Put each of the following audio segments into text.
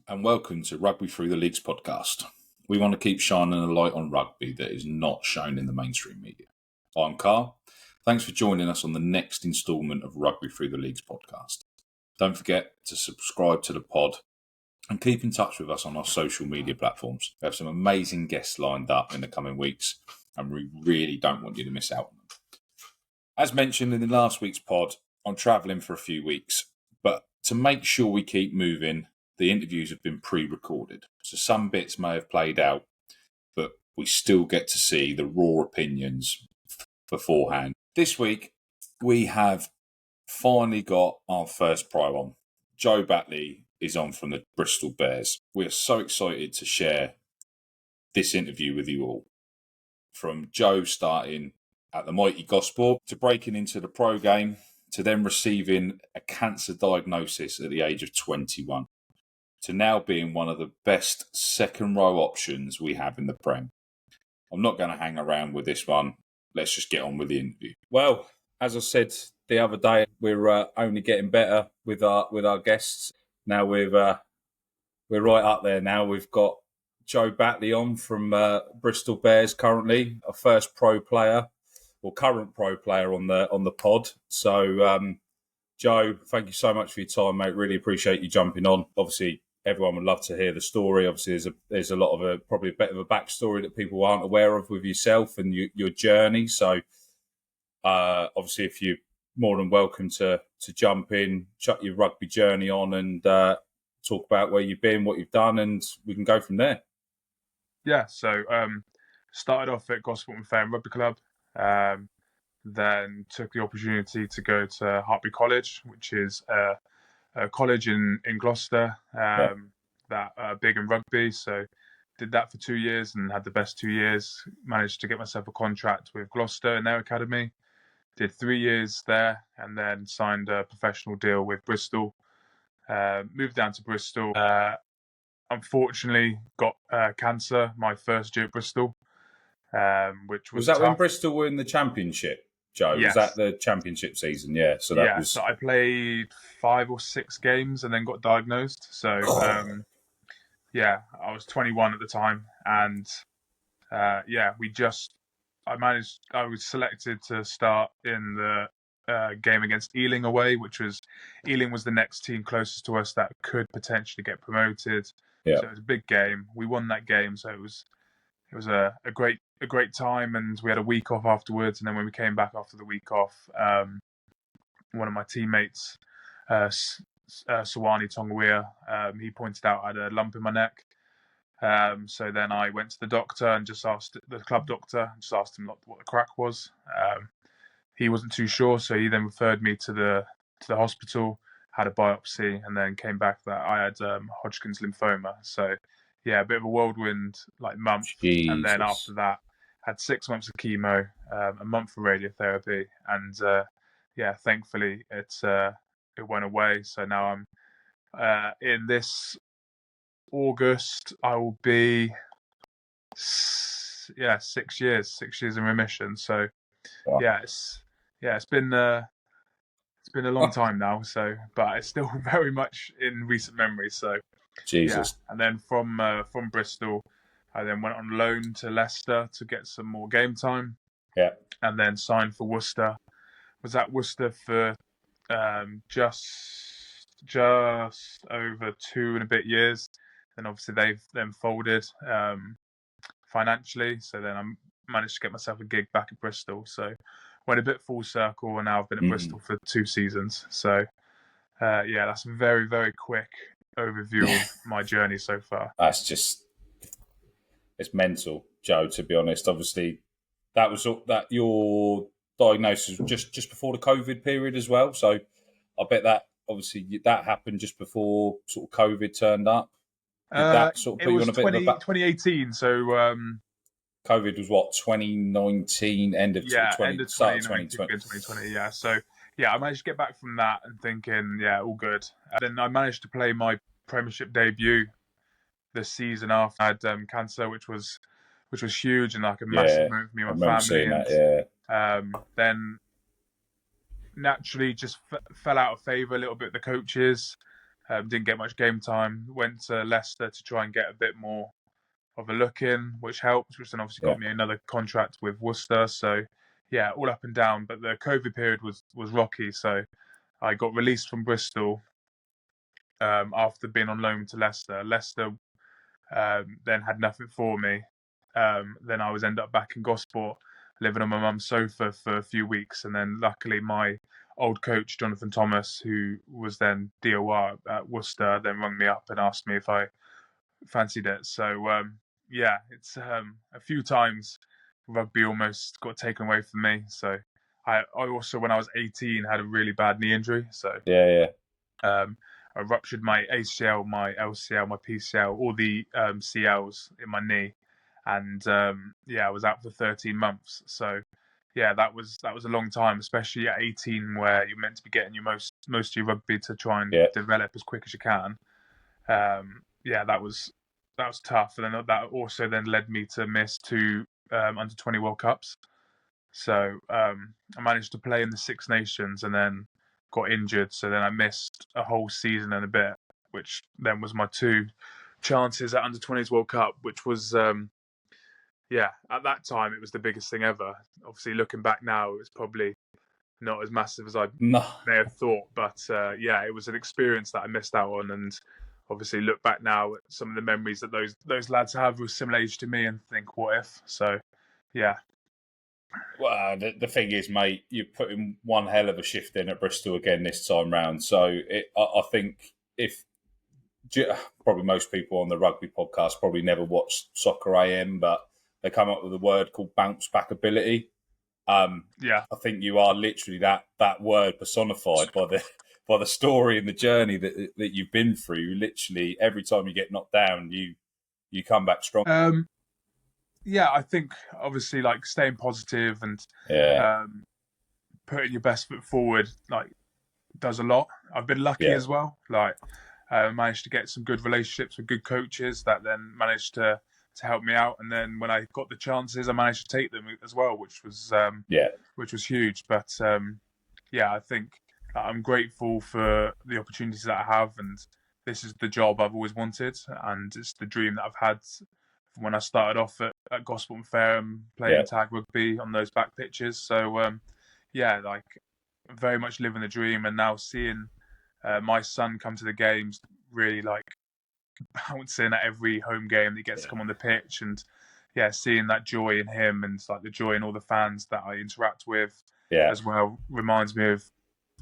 and welcome to Rugby Through the Leagues podcast. We want to keep shining a light on rugby that is not shown in the mainstream media. I'm Carl. Thanks for joining us on the next instalment of Rugby Through the Leagues podcast. Don't forget to subscribe to the pod and keep in touch with us on our social media platforms. We have some amazing guests lined up in the coming weeks, and we really don't want you to miss out on them. As mentioned in the last week's pod, I'm travelling for a few weeks, but to make sure we keep moving, the interviews have been pre-recorded. So some bits may have played out, but we still get to see the raw opinions beforehand. This week, we have finally got our first pro on. Joe Batley is on from the Bristol Bears. We are so excited to share this interview with you all. From Joe starting at the mighty Gosport to breaking into the pro game to then receiving a cancer diagnosis at the age of 21 to now being one of the best second row options we have in the Prem. I'm not going to hang around with this one. Let's just get on with the interview. Well, as I said the other day, we're only getting better with our guests. Now we're right up there now. We've got Joe Batley on from Bristol Bears currently, a first pro player or current pro player on the pod. So, Joe, thank you so much for your time, mate. Really appreciate you jumping on. Obviously, everyone would love to hear the story. Obviously, there's a lot of probably a bit of a backstory that people aren't aware of with yourself and your journey. So, obviously, if you're more than welcome to jump in, chuck your rugby journey on, and talk about where you've been, what you've done, and we can go from there. Yeah, so started off at Gosport and Fair Rugby Club, then took the opportunity to go to Hartbury College, which is a college in Gloucester, that big in rugby. So did that for 2 years and had the best 2 years. Managed to get myself a contract with Gloucester in their academy. Did 3 years there and then signed a professional deal with Bristol. Moved down to Bristol. Unfortunately, got cancer my first year at Bristol, which was that tough. when Bristol were in the championship, Joe? Yes. Was that the championship season? Yeah. So So I played 5 or 6 games and then got diagnosed. So I was 21 at the time, and I was selected to start in the game against Ealing away, Ealing was the next team closest to us that could potentially get promoted. Yeah. So it was a big game. We won that game, so it was a great time, and we had a week off afterwards. And then when we came back after the week off, one of my teammates, Sawani Tongawea, he pointed out I had a lump in my neck. So then I went to the doctor and just asked the club doctor, asked him what the crack was. He wasn't too sure, so he then referred me to the hospital, had a biopsy, and then came back that I had Hodgkin's lymphoma. So yeah, a bit of a whirlwind month. Jesus. And then after that, had 6 months of chemo, a month of radiotherapy, and thankfully it went away. So now I'm in this August, I will be 6 years in remission. So Wow. it's been a long time now. So, but it's still very much in recent memory. So, Jesus. And then from Bristol, I then went on loan to Leicester to get some more game time. Yeah. And then signed for Worcester. Was at Worcester for just over 2 and a bit years. And obviously they've then folded financially. So then I managed to get myself a gig back at Bristol. So went a bit full circle, and now I've been at Bristol for 2 seasons. So that's a very, very quick overview of my journey so far. It's mental, Joe, to be honest. Obviously, that your diagnosis was just before the COVID period as well. So I bet that obviously that happened just before sort of COVID turned up. Did that sort of put you on a bit of a 2018. So COVID was what, 2019, end of 2020, start of 2020. 2020. Yeah. So I managed to get back from that and thinking, all good. And then I managed to play my Premiership debut this season after I had cancer, which was huge and like a massive moment for me and my family. Then naturally just fell out of favour a little bit with the coaches. Didn't get much game time. Went to Leicester to try and get a bit more of a look in, which helped, which then obviously got me another contract with Worcester. So yeah, all up and down. But the COVID period was rocky. So I got released from Bristol after being on loan to Leicester. Leicester then had nothing for me. Then I was end up back in Gosport, living on my mum's sofa for a few weeks, and then luckily my old coach Jonathan Thomas, who was then DOR at Worcester, then rang me up and asked me if I fancied it. So yeah, it's a few times rugby almost got taken away from me. So I also, when I was 18, had a really bad knee injury. So I ruptured my ACL, my LCL, my PCL, all the CLs in my knee, and yeah, I was out for 13 months. So yeah, that was a long time, especially at 18, where you're meant to be getting your most of your rugby to try and develop as quick as you can. Yeah, that was tough, and then that also then led me to miss 2 under 20 World Cups. So I managed to play in the Six Nations, and then got injured. So then I missed a whole season and a bit, which then was my 2 chances at under 20s World Cup, which was yeah, at that time it was the biggest thing ever. Obviously, looking back now, it's probably not as massive as I may have thought, but yeah, it was an experience that I missed out on, and obviously look back now at some of the memories that those lads have with similar age to me, and think, what if? So yeah. Well, the thing is, mate, you're putting one hell of a shift in at Bristol again this time round. So I think if probably most people on the rugby podcast probably never watched Soccer AM, but they come up with a word called bounce back ability. Yeah, I think you are literally that word personified by the story and the journey that you've been through. Literally, every time you get knocked down, you come back strong. Yeah, I think obviously like staying positive and putting your best foot forward like does a lot. I've been lucky as well. Like managed to get some good relationships with good coaches that then managed to help me out. And then when I got the chances, I managed to take them as well, which was huge. But yeah, I think I'm grateful for the opportunities that I have, and this is the job I've always wanted, and it's the dream that I've had from when I started off at Gosport and Fareham playing tag rugby on those back pitches. So yeah, like very much living the dream, and now seeing my son come to the games, really like bouncing at every home game that he gets to come on the pitch, and yeah, seeing that joy in him and like the joy in all the fans that I interact with as well reminds me of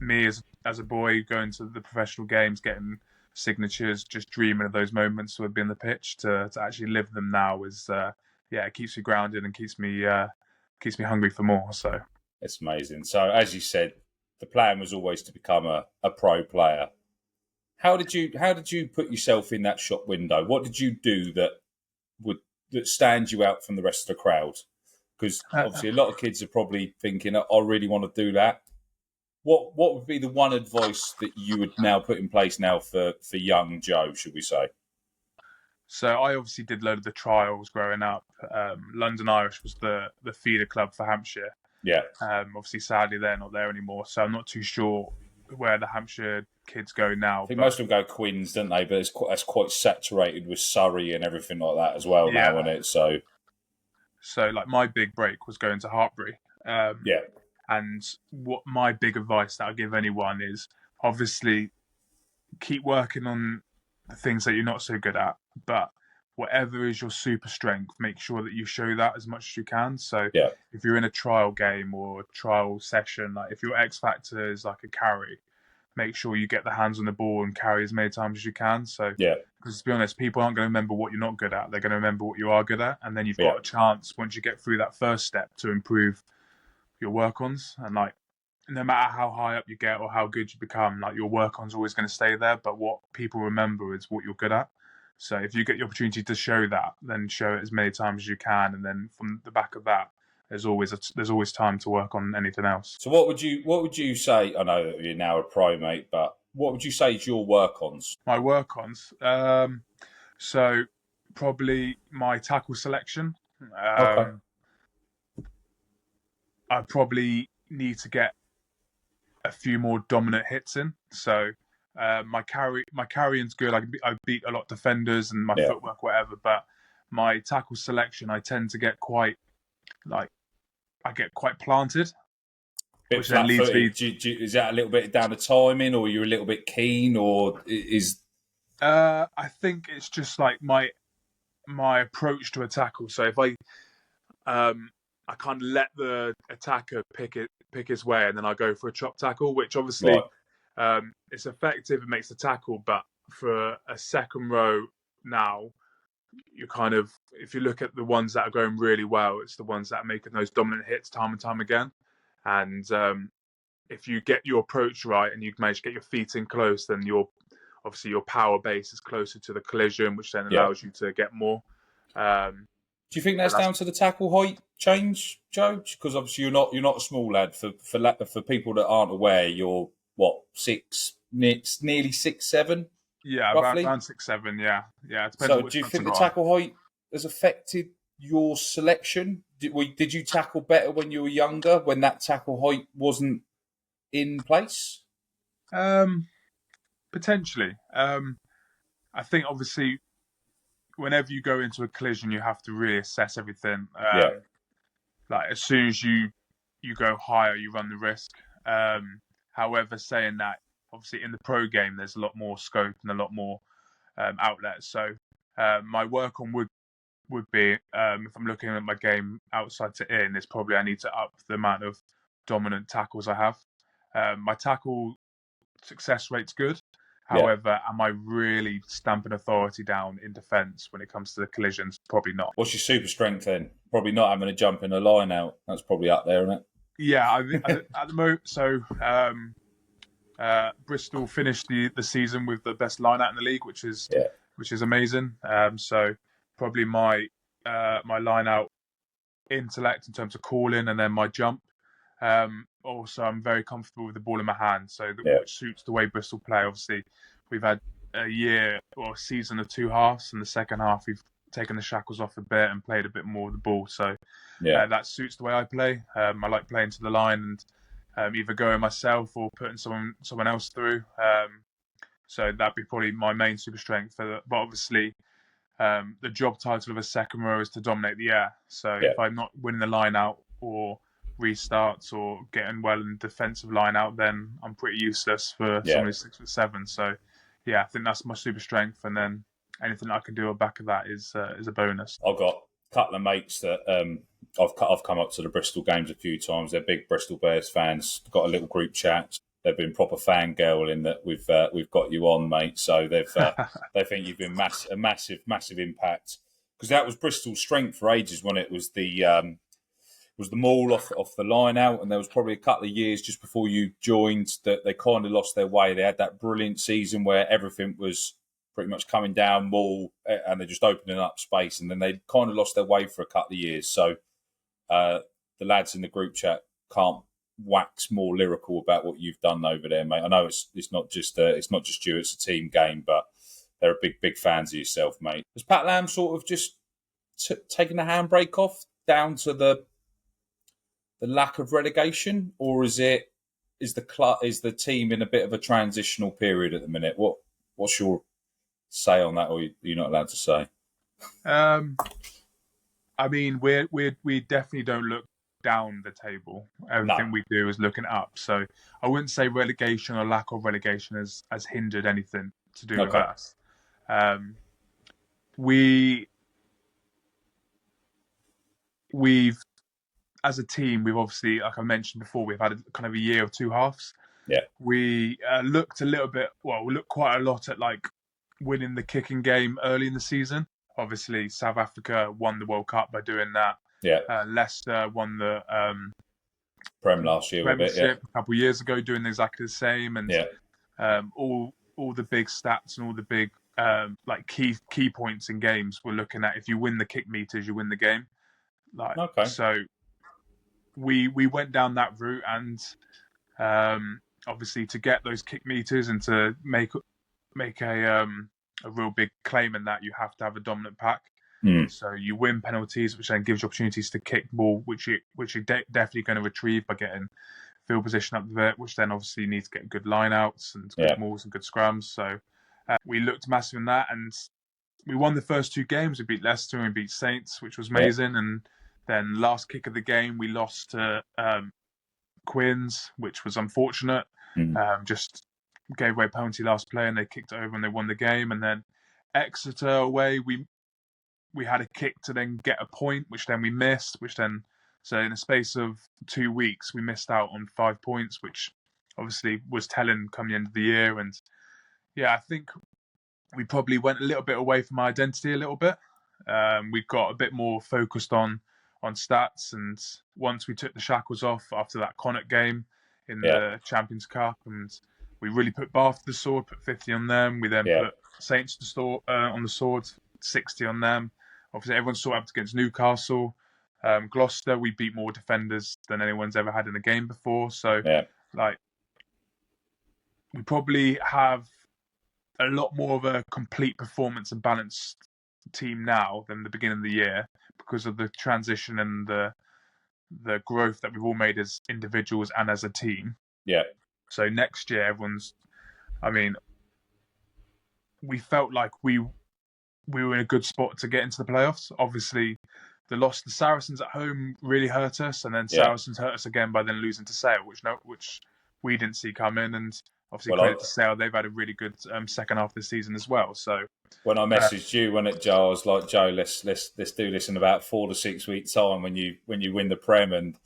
me as a boy going to the professional games, getting signatures, just dreaming of those moments to be on the pitch. To actually live them now is yeah, it keeps me grounded and keeps me hungry for more. So it's amazing. So as you said, the plan was always to become a pro player. How did you put yourself in that shop window? What did you do that stands you out from the rest of the crowd? Because obviously a lot of kids are probably thinking, I really want to do that. What would be the one advice that you would now put in place now for young Joe, should we say? So I obviously did a load of the trials growing up. London Irish was the feeder club for Hampshire. Yeah. Obviously, sadly, they're not there anymore. So I'm not too sure where the Hampshire kids go now. I think most of them go Quins, don't they? But that's quite saturated with Surrey and everything like that as well now, isn't it? So like my big break was going to Hartbury. And what my big advice that I give anyone is obviously keep working on the things that you're not so good at, but whatever is your super strength, make sure that you show that as much as you can. So if you're in a trial game or a trial session, like if your X factor is like a carry, make sure you get the hands on the ball and carry as many times as you can. So because to be honest, people aren't going to remember what you're not good at. They're going to remember what you are good at. And then you've got a chance once you get through that first step to improve your work-ons. And like, no matter how high up you get or how good you become, like your work-on's always going to stay there. But what people remember is what you're good at. So if you get the opportunity to show that, then show it as many times as you can. And then from the back of that, there's always time to work on anything else. So what would you say? I know that you're now a pro, mate, but what would you say is your work-ons? My work-ons. So probably my tackle selection. Okay. I probably need to get a few more dominant hits in. So My carrying's good. I beat a lot of defenders and my footwork, whatever. But my tackle selection, I tend to get quite planted, Bit which then leads me. Is that a little bit down to timing, or you're a little bit keen, or is? I think it's just like my approach to a tackle. So if I can't let the attacker pick his way, and then I go for a chop tackle, which obviously it's effective. It makes the tackle, but for a second row now, you kind of, if you look at the ones that are going really well, it's the ones that are making those dominant hits time and time again. And if you get your approach right and you manage to get your feet in close, then obviously your power base is closer to the collision, which then allows you to get more. Do you think that's down to the tackle height change, Joe? Because obviously you're not a small lad. For people that aren't aware, you're what, nearly 6'7"? Yeah, roughly? around 6'7". Yeah. It depends So on which do you think the got. tackle height has affected your selection? Did you tackle better when you were younger, when that tackle height wasn't in place? Potentially. I think obviously whenever you go into a collision, you have to really assess everything. Like as soon as you go higher, you run the risk. However, saying that, obviously in the pro game, there's a lot more scope and a lot more outlets. So my work on would be, if I'm looking at my game outside to in, is probably I need to up the amount of dominant tackles I have. My tackle success rate's good. However, am I really stamping authority down in defence when it comes to the collisions? Probably not. What's your super strength then? Probably not having to jump in a line out. That's probably up there, isn't it? Yeah, at the moment. So Bristol finished the season with the best line out in the league, which is amazing. So probably my line out intellect in terms of calling, and then my jump. Also, I'm very comfortable with the ball in my hand, which suits the way Bristol play. Obviously, we've had a season of two halves, and the second half we've taken the shackles off a bit and played a bit more with the ball. So that suits the way I play. I like playing to the line and either going myself or putting someone else through. So that'd be probably my main super strength. But obviously, the job title of a second row is to dominate the air. So if I'm not winning the line out or restarts or getting well in defensive line out, then I'm pretty useless for someone who's 6'7". So I think that's my super strength, and then anything I can do on back of that is a bonus. I've got a couple of mates that I've come up to the Bristol games a few times. They're big Bristol Bears fans. Got a little group chat. They've been proper fangirling that we've got you on, mate. So they think you've been a massive impact, because that was Bristol's strength for ages when it was the maul off the line out, and there was probably a couple of years just before you joined that they kind of lost their way. They had that brilliant season where everything was pretty much coming down maul, and they're just opening up space, and then they kind of lost their way for a couple of years. So the lads in the group chat can't wax more lyrical about what you've done over there, mate. I know it's not just you, it's a team game, but they're big fans of yourself, mate. Has Pat Lam sort of just taken the handbrake off down to the lack of relegation, or is the team in a bit of a transitional period at the minute? What's your say on that, or you're not allowed to say? I mean, we definitely don't look down the table. Everything we do is looking up. So I wouldn't say relegation or lack of relegation has hindered anything to do with us. We've as a team, we've obviously, like I mentioned before, we've had kind of a year of two halves. Yeah. We looked quite a lot at like winning the kicking game early in the season. Obviously, South Africa won the World Cup by doing that. Yeah. Leicester won the Prem last year Premiership a couple of years ago, doing exactly the same. And all the big stats and all the big like key points in games we're looking at. If you win the kick meters, you win the game. So we went down that route, and obviously to get those kick meters and to make a real big claim in that, you have to have a dominant pack. So you win penalties, which then gives you opportunities to kick ball, which you're definitely going to retrieve by getting field position up the bit, which then obviously needs to get good line-outs and good mauls and good scrums. So we looked massive in that, and we won the first 2 games. We beat Leicester and we beat Saints, which was amazing. And then last kick of the game, we lost to Quins, which was unfortunate. Just gave away a penalty last play, and they kicked it over and they won the game. And then Exeter away, we had a kick to then get a point, which then we missed, so in a space of 2 weeks, we missed out on 5 points, which obviously was telling come the end of the year. And I think we probably went a little bit away from our identity a little bit. We got a bit more focused on stats, and once we took the shackles off after that Connacht game in the Champions Cup, and we really put Bath to the sword, put 50 on them. We then put Saints on the sword, 60 on them. Obviously, everyone saw up against Newcastle. Gloucester, we beat more defenders than anyone's ever had in a game before. So, we probably have a lot more of a complete performance and balanced team now than the beginning of the year, because of the transition and the growth that we've all made as individuals and as a team. So next year, we felt like we were in a good spot to get into the playoffs. Obviously, the loss to Saracens at home really hurt us, and then Saracens hurt us again by then losing to Sale, which we didn't see coming. And obviously, credit to Sale, they've had a really good second half of the season as well. So when I messaged you, Joe, I was like, Joe, let's do this in about 4 to 6 weeks' time when you win the Prem, and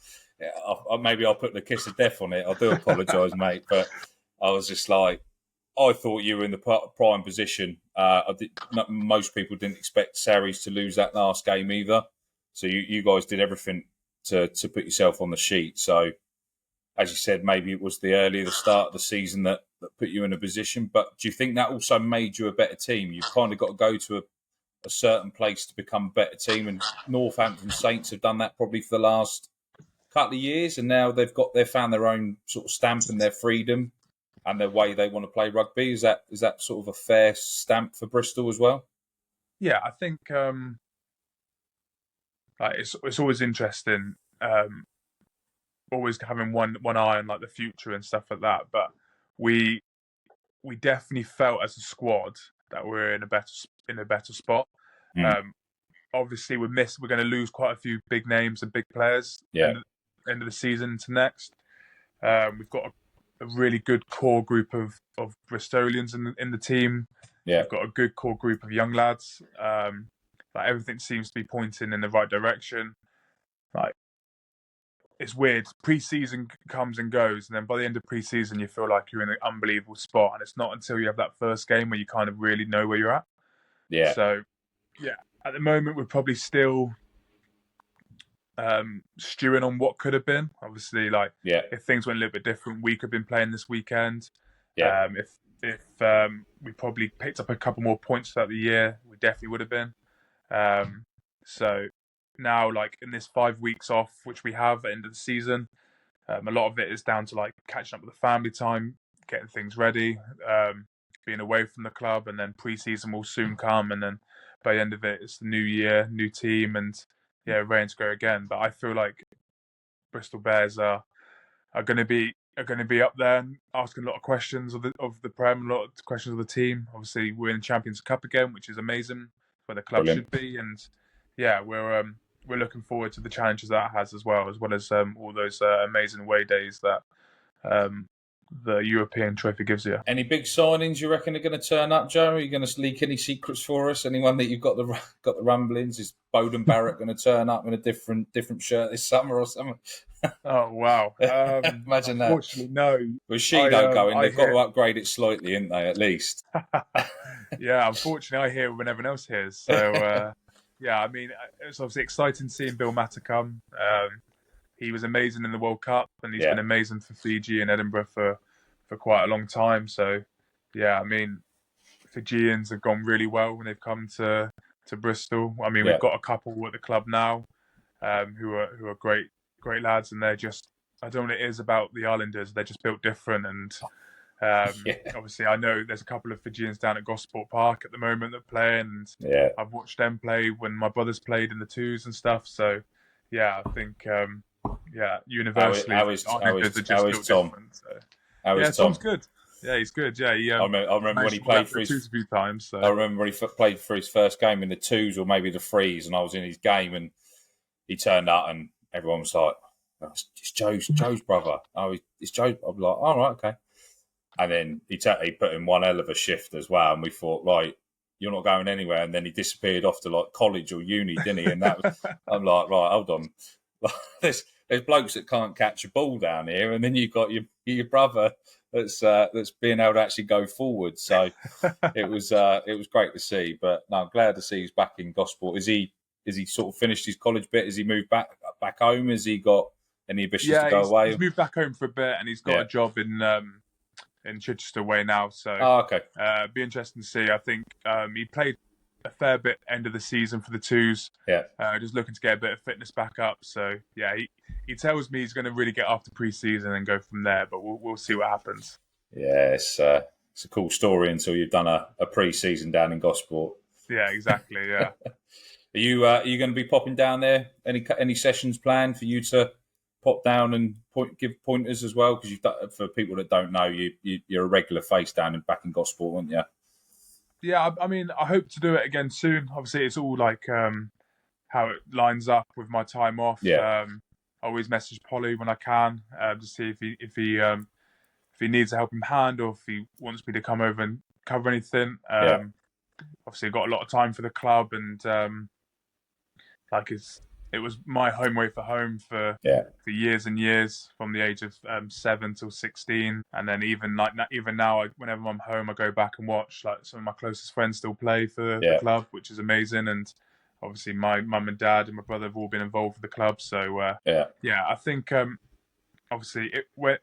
maybe I'll put the kiss of death on it. I do apologise, mate, but I was just like, I thought you were in the prime position. Most people didn't expect Sarries to lose that last game either. So you guys did everything to put yourself on the sheet. So, as you said, maybe it was the start of the season that put you in a position. But do you think that also made you a better team? You've kind of got to go to a certain place to become a better team. And Northampton Saints have done that probably for the last couple of years. And now they've found their own sort of stamp and their freedom and their way they want to play rugby. Is that sort of a fair stamp for Bristol as well? Yeah, I think it's always interesting, always having one eye on like the future and stuff like that. But we definitely felt as a squad that we're in a better spot. Obviously, we're going to lose quite a few big names and big players end of the season to next. We've got a really good core group of Bristolians in the team. We've got a good core group of young lads. Everything seems to be pointing in the right direction. It's weird. Pre-season comes and goes, and then by the end of pre-season, you feel like you're in an unbelievable spot. And it's not until you have that first game where you kind of really know where you're at. So, at the moment, we're probably still stewing on what could have been. Obviously, if things went a little bit different, we could have been playing this weekend. If we probably picked up a couple more points throughout the year, we definitely would have been. So now, in this 5 weeks off, which we have at the end of the season, a lot of it is down to catching up with the family time, getting things ready, being away from the club, and then pre-season will soon come, and then by the end of it, it's the new year, new team, and ready to go again. But I feel like Bristol Bears are going to be up there and asking a lot of questions of the Prem, a lot of questions of the team. Obviously, we're in Champions Cup again, which is amazing, where the club should be, and we're looking forward to the challenges that has as well as all those amazing away days that the European Trophy gives you. Any big signings you reckon are going to turn up, Joe? Are you going to leak any secrets for us? Anyone that you've got the rumblings? Is Bowden Barrett going to turn up in a different shirt this summer or something? Oh wow! Imagine that. Unfortunately, no. With Shido going, they've got to upgrade it slightly, haven't they? At least. Yeah, unfortunately, I hear when everyone else hears. So it's obviously exciting seeing Bill Matter come. He was amazing in the World Cup, and he's been amazing for Fiji and Edinburgh for quite a long time. So, Fijians have gone really well when they've come to Bristol. We've got a couple at the club now who are great lads, and they're just, I don't know what it is about the Islanders. They're just built different, and obviously I know there's a couple of Fijians down at Gosport Park at the moment that play, and I've watched them play when my brothers played in the twos and stuff. So, I think universally, Islanders are just how a is little Tom? different. So. How is Tom's Tom? good. Yeah, he's good. Yeah, I remember when he played for his. a few times. So. I remember when he played for his first game in the 2s or maybe the 3s, and I was in his game, and he turned up, and everyone was like, oh, "It's Joe's brother." Oh, it's Joe's. I'm like, "All right, okay." And then he put in one hell of a shift as well, and we thought, right, you're not going anywhere. And then he disappeared off to like college or uni, didn't he? And that was, I'm like, right, hold on. There's blokes that can't catch a ball down here, and then you've got your brother that's being able to actually go forward. So it was great to see. But no, I'm glad to see he's back in Gosport. Is he sort of finished his college bit? Has he moved back home? Has he got any ambitions to go away? He's moved back home for a bit, and he's got a job in Chichester way now. So okay. Be interesting to see. I think he played a fair bit end of the season for the 2s. Yeah. Just looking to get a bit of fitness back up. So yeah, he tells me he's going to really get after pre-season and go from there. But we'll see what happens. Yeah, it's a cool story until you've done a pre-season down in Gosport. Yeah, exactly. Yeah. Are you going to be popping down there? Any sessions planned for you to pop down and give pointers as well? Because for people that don't know, you're a regular face back in Gosport, aren't you? Yeah, I mean, I hope to do it again soon. Obviously, it's all like how it lines up with my time off. Yeah. I always message Polly when I can to see if he needs a helping hand or if he wants me to come over and cover anything. Obviously, I've got a lot of time for the club, and it was my home away for home for years and years, from the age of 7 till 16, and then even now, whenever I'm home, I go back and watch. Like, some of my closest friends still play for the club, which is amazing, and obviously my mum and dad and my brother have all been involved with the club. So I think obviously we're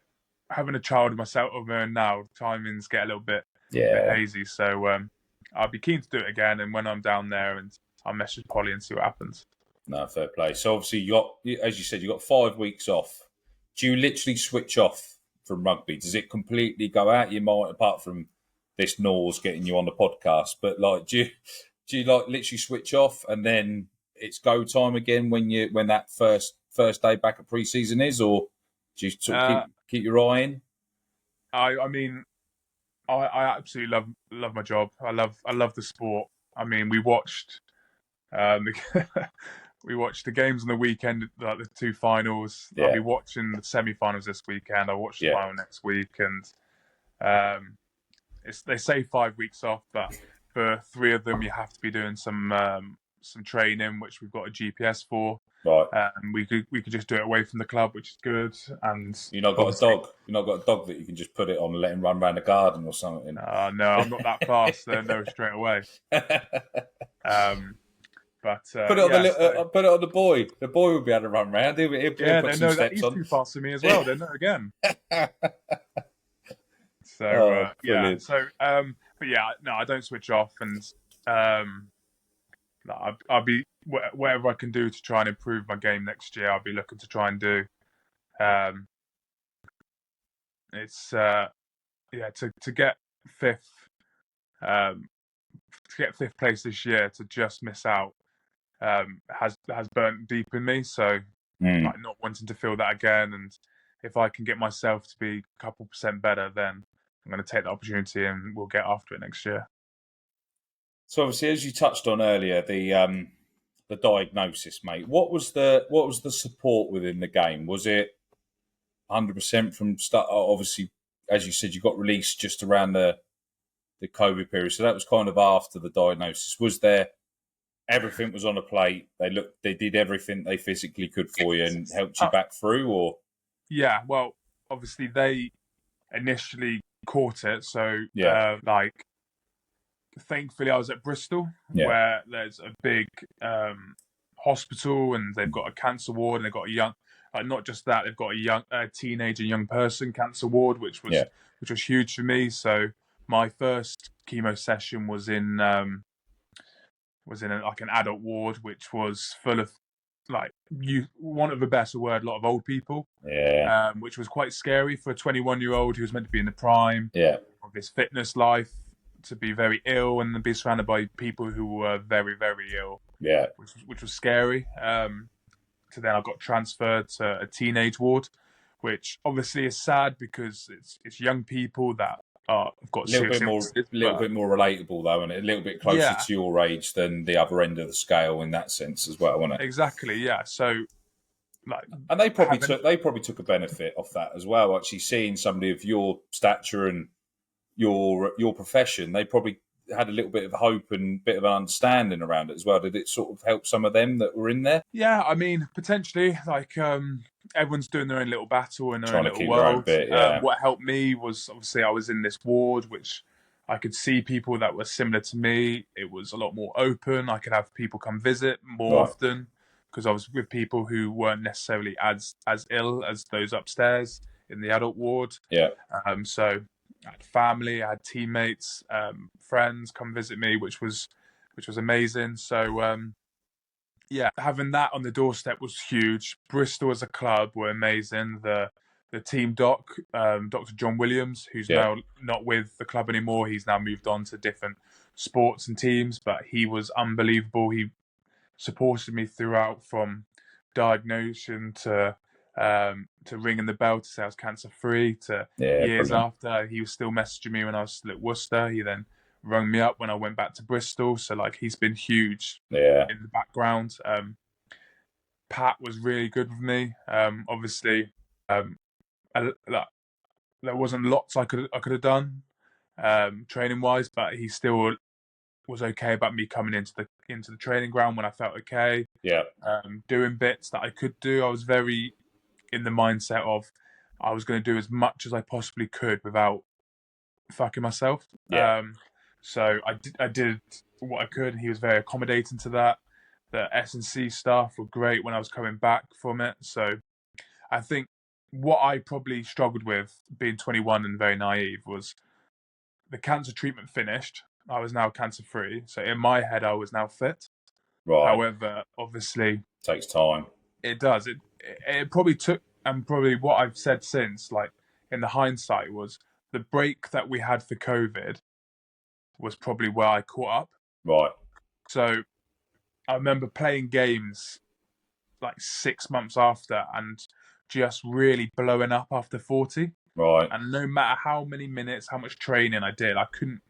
having a child of myself of my own now. Timings get a little bit hazy, so I'll be keen to do it again. And when I'm down there, and I'll message Polly and see what happens. No, fair play. So obviously as you said, you got 5 weeks off. Do you literally switch off from rugby? Does it completely go out your mind, apart from this Norse getting you on the podcast? But like, do you like literally switch off and then it's go time again when that first day back at pre-season is, or do you sort of keep your eye in? I mean, I absolutely love my job. I love the sport. I mean, we watched we watched the games on the weekend, like the 2 finals. I'll be watching the semi-finals this weekend. I'll watch the final next week, and they say 5 weeks off, but for 3 of them you have to be doing some training, which we've got a GPS for. Right. We could just do it away from the club, which is good. And you've not got a dog. You've not got a dog that you can just put it on and let him run around the garden or something. No, I'm not that fast. No, straight away. But put it on the boy. The boy will be able to run around. He'll put some steps on. He's too fast for me as well. They know again. Brilliant. But yeah, no, I don't switch off, and I'll be whatever I can do to try and improve my game next year. I'll be looking to try and do. It's to get 5th, to get 5th place this year, to just miss out has burnt deep in me. So like, not wanting to feel that again, and if I can get myself to be a couple % better, then I'm going to take the opportunity and we'll get after it next year. So obviously, as you touched on earlier, the diagnosis, mate. What was the support within the game? Was it 100% from start? Obviously, as you said, you got released just around the COVID period, so that was kind of after the diagnosis. Was there everything was on a plate? They did everything they physically could for you and helped you back through, or? Yeah, well, obviously they initially caught it, so thankfully I was at Bristol, where there's a big hospital, and they've got a cancer ward, and they've got a young, not just that, they've got a teenage and young person cancer ward, which was huge for me. So my first chemo session was in an adult ward, which was full of, like, you want of the best word, a lot of old people, which was quite scary for a 21-year-old who was meant to be in the prime of his fitness life, to be very ill and be surrounded by people who were very, very ill, which was scary. to then I got transferred to a teenage ward, which obviously is sad because it's young people that have got A little serious bit more, illnesses. relatable though, and a little bit closer Yeah, to your age than the other end of the scale in that sense as well, wasn't it? exactly. Yeah. So like And they probably having took a benefit off that as well. Actually, seeing somebody of your stature and your profession, they probably had a little bit of hope and bit of an understanding around it as well. Did it sort of help some of them that were in there? Yeah, I mean, potentially, like everyone's doing their own little battle in their own Trying to little keep their own world. bit, yeah. What helped me was obviously I was in this ward, which I could see people that were similar to me. It was a lot more open. I could have people come visit more Right. often because I was with people who weren't necessarily as ill as those upstairs in the adult ward. Yeah. So I had family, I had teammates, friends come visit me, which was amazing. So. Yeah, having that on the doorstep was huge. Bristol as a club were amazing. The team doc, Dr. John Williams, who's Yeah. now not with the club anymore. He's now moved on to different sports and teams, but he was unbelievable. He supported me throughout from diagnosis to ringing the bell to say I was cancer free to Yeah. years Brilliant. after. He was still messaging me when I was still at Worcester. He then rung me up when I went back to Bristol. So like he's been huge Yeah. in the background. Pat was really good with me. Obviously, like, there wasn't lots I could have done training wise, but he still was okay about me coming into the training ground when I felt okay. Yeah. Doing bits that I could do. I was very in the mindset of I was going to do as much as I possibly could without fucking myself. Yeah. So I did what I could. He was very accommodating to that. The S&C staff were great when I was coming back from it. So I think what I probably struggled with being 21 and very naive was the cancer treatment finished. I was now cancer free. So in my head, I was now fit. Right. However, obviously, Takes time. it does. It probably took, and probably what I've said since, like in the hindsight, was the break that we had for COVID was probably where I caught up. Right. So I remember playing games like 6 months after and just really blowing up after 40. Right. And no matter how many minutes, how much training I did, I couldn't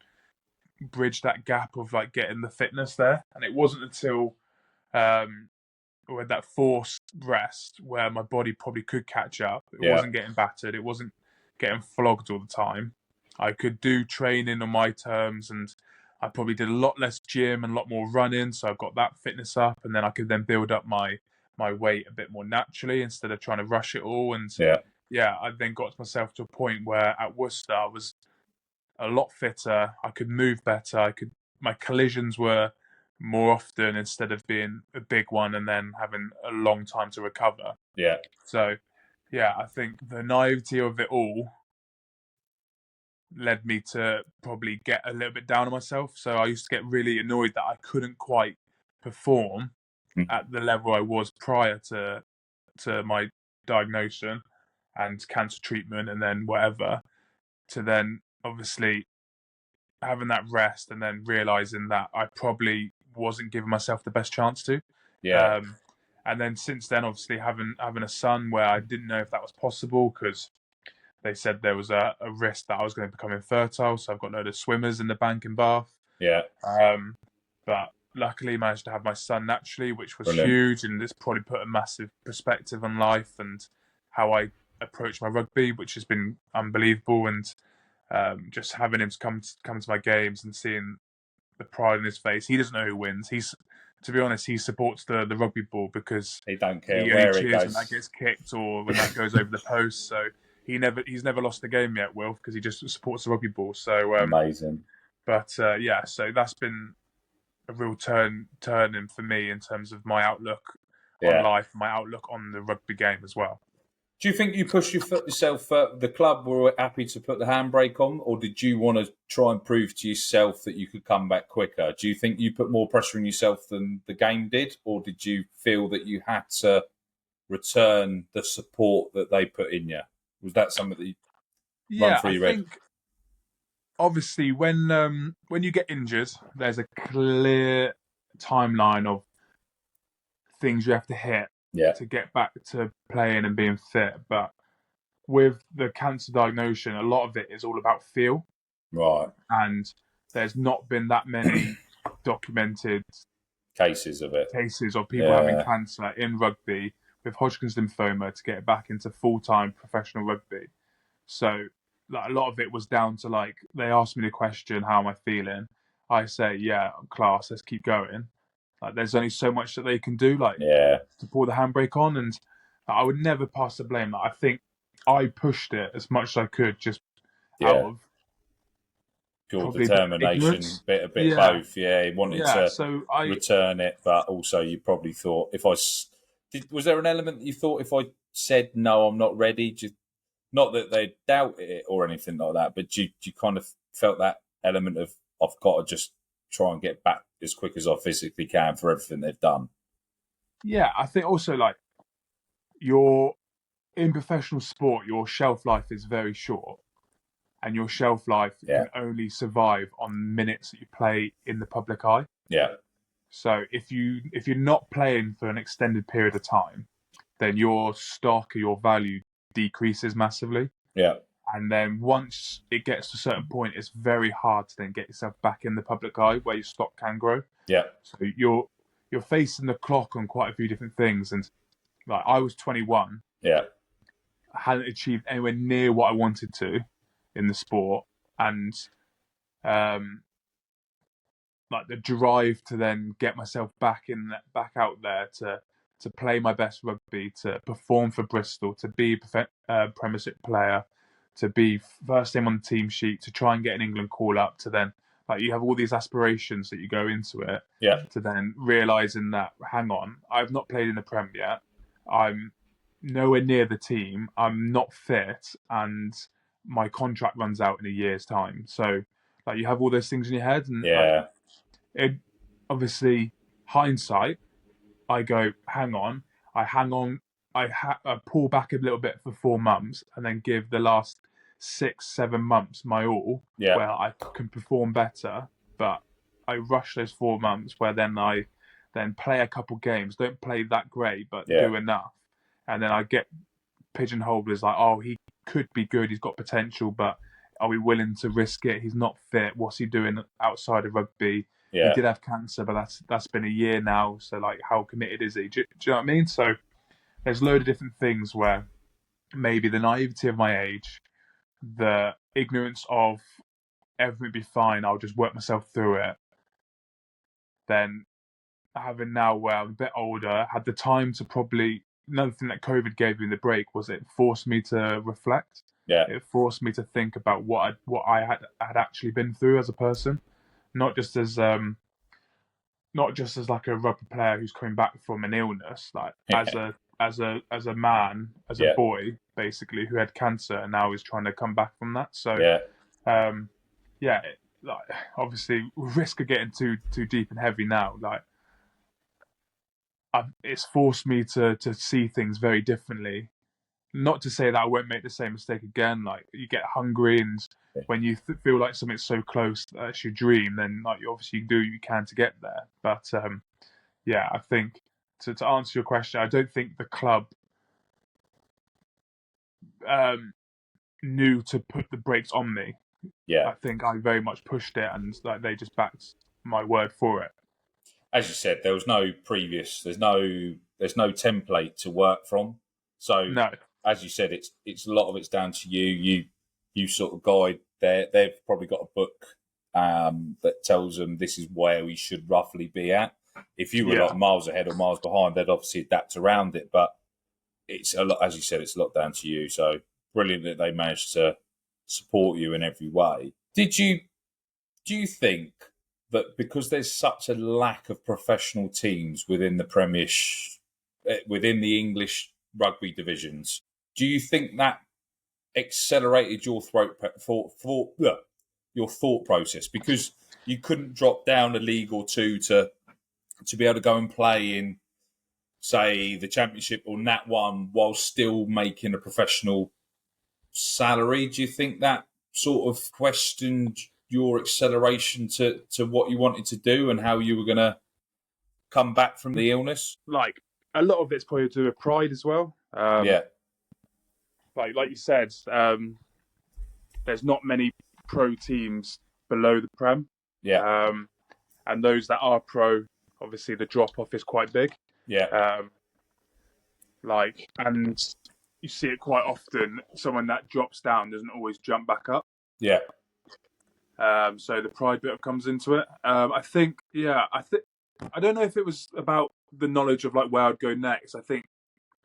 bridge that gap of like getting the fitness there. And it wasn't until with that forced rest where my body probably could catch up. It Yeah. wasn't getting battered. It wasn't getting flogged all the time. I could do training on my terms, and I probably did a lot less gym and a lot more running. So I got that fitness up, and then I could then build up my weight a bit more naturally instead of trying to rush it all. And Yeah. yeah, I then got myself to a point where at Worcester I was a lot fitter. I could move better. My collisions were more often instead of being a big one and then having a long time to recover. Yeah. So yeah, I think the naivety of it all led me to probably get a little bit down on myself. So I used to get really annoyed that I couldn't quite perform at the level I was prior to my diagnosis and cancer treatment and then whatever, to then obviously having that rest and then realizing that I probably wasn't giving myself the best chance to. Yeah. And then since then, obviously having a son where I didn't know if that was possible because they said there was a risk that I was going to become infertile. So I've got a load of swimmers in the bank in Bath. Yeah. But luckily managed to have my son naturally, which was Brilliant. huge. And this probably put a massive perspective on life and how I approach my rugby, which has been unbelievable. And just having him come to my games and seeing the pride in his face. He doesn't know who wins. To be honest, he supports the rugby ball because He don't care he only where it cheers when goes. that gets kicked or when that goes over the post. So he's never lost a game yet, Will, because he just supports the rugby ball. So Amazing. but yeah, so that's been a real turning for me in terms of my outlook on life, my outlook on the rugby game as well. Do you think you pushed yourself? The club were happy to put the handbrake on, or did you want to try and prove to yourself that you could come back quicker? Do you think you put more pressure on yourself than the game did, or did you feel that you had to return the support that they put in you? Was that something that you run through your head? Think obviously when you get injured, there's a clear timeline of things you have to hit to get back to playing and being fit. But with the cancer diagnosis, a lot of it is all about feel. Right. And there's not been that many documented Cases of it. cases of people having cancer in rugby with Hodgkin's lymphoma to get back into full-time professional rugby. So like, a lot of it was down to like, they asked me the question, how am I feeling? I say, yeah, class, let's keep going. Like, there's only so much that they can do, like to pull the handbrake on. And I would never pass the blame. Like, I think I pushed it as much as I could, just out of pure determination, bit of both. Yeah, he wanted to return it, but also you probably thought, was there an element that you thought, if I said no, I'm not ready? Not that they doubted it or anything like that, but you kind of felt that element of, I've got to just try and get back as quick as I physically can for everything they've done. Yeah, I think also, like, you're in professional sport, your shelf life is very short, and your shelf life can only survive on minutes that you play in the public eye. Yeah. So if you're not playing for an extended period of time, then your stock or your value decreases massively. Yeah. And then once it gets to a certain point, it's very hard to then get yourself back in the public eye where your stock can grow. Yeah. So you're facing the clock on quite a few different things. And like, I was 21. Yeah. I hadn't achieved anywhere near what I wanted to in the sport. And like the drive to then get myself back out there to play my best rugby, to perform for Bristol, to be a Premiership player, to be first name on the team sheet, to try and get an England call up, to then, like, you have all these aspirations that you go into it, to then realising that, hang on, I've not played in the Prem yet, I'm nowhere near the team, I'm not fit, and my contract runs out in a year's time. So like, you have all those things in your head, and like, it, obviously, hindsight, I go, hang on, I pull back a little bit for 4 months and then give the last 6-7 months my all, where I can perform better. But I rush those 4 months where then I play a couple games, don't play that great, but do enough. And then I get pigeonholed as like, oh, he could be good, he's got potential, but are we willing to risk it? He's not fit. What's he doing outside of rugby? He did have cancer, but that's been a year now. So like, how committed is he? Do you know what I mean? So there's a load of different things where maybe the naivety of my age, the ignorance of everything be fine, I'll just work myself through it. Then having now where I'm a bit older, had the time to probably, another thing that COVID gave me in the break was it forced me to reflect. It forced me to think about what I had actually been through as a person. Not just as like a rugby player who's coming back from an illness, like as a man, as a boy, basically, who had cancer and now is trying to come back from that. So like, obviously, risk of getting too deep and heavy now. Like, it's forced me to see things very differently. Not to say that I won't make the same mistake again. Like, you get hungry, and when you feel like something's so close that's your dream, then like, you obviously do what you can to get there. But I think to answer your question, I don't think the club knew to put the brakes on me. I think I very much pushed it, and like, they just backed my word for it. As you said, there was no previous. There's no template to work from. So no. As you said, it's a lot of it's down to you. You sort of guide. They've probably got a book that tells them this is where we should roughly be at. If you were like miles ahead or miles behind, they'd obviously adapt around it. But it's a lot, as you said, it's a lot down to you. So brilliant that they managed to support you in every way. Do you think that because there's such a lack of professional teams within the Premiership, within the English rugby divisions, do you think that accelerated your thought process, because you couldn't drop down a league or two to be able to go and play in, say, the Championship or Nat 1 while still making a professional salary? Do you think that sort of questioned your acceleration to what you wanted to do and how you were going to come back from the illness? Like, a lot of it's probably to do with pride as well. Yeah, Like you said, there's not many pro teams below the Prem. yeah, And those that are pro, obviously the drop off is quite big. yeah, And you see it quite often. Someone that drops down doesn't always jump back up. yeah, So the pride bit comes into it. I think I don't know if it was about the knowledge of like where I'd go next. I think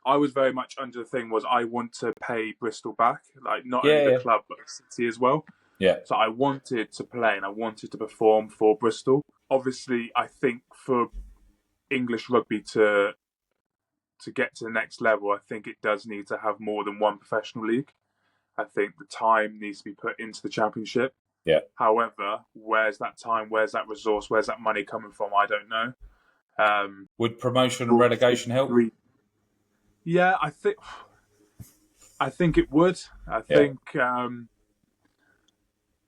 I was very much under the thing was I want to pay Bristol back, like not only the yeah, club but the city as well. yeah, So I wanted to play and I wanted to perform for Bristol. Obviously, I think for English rugby to get to the next level, I think it does need to have more than one professional league. I think the time needs to be put into the championship. yeah. However, where's that time? Where's that resource? Where's that money coming from? I don't know. Would promotion and relegation help? Yeah, I think it would. I think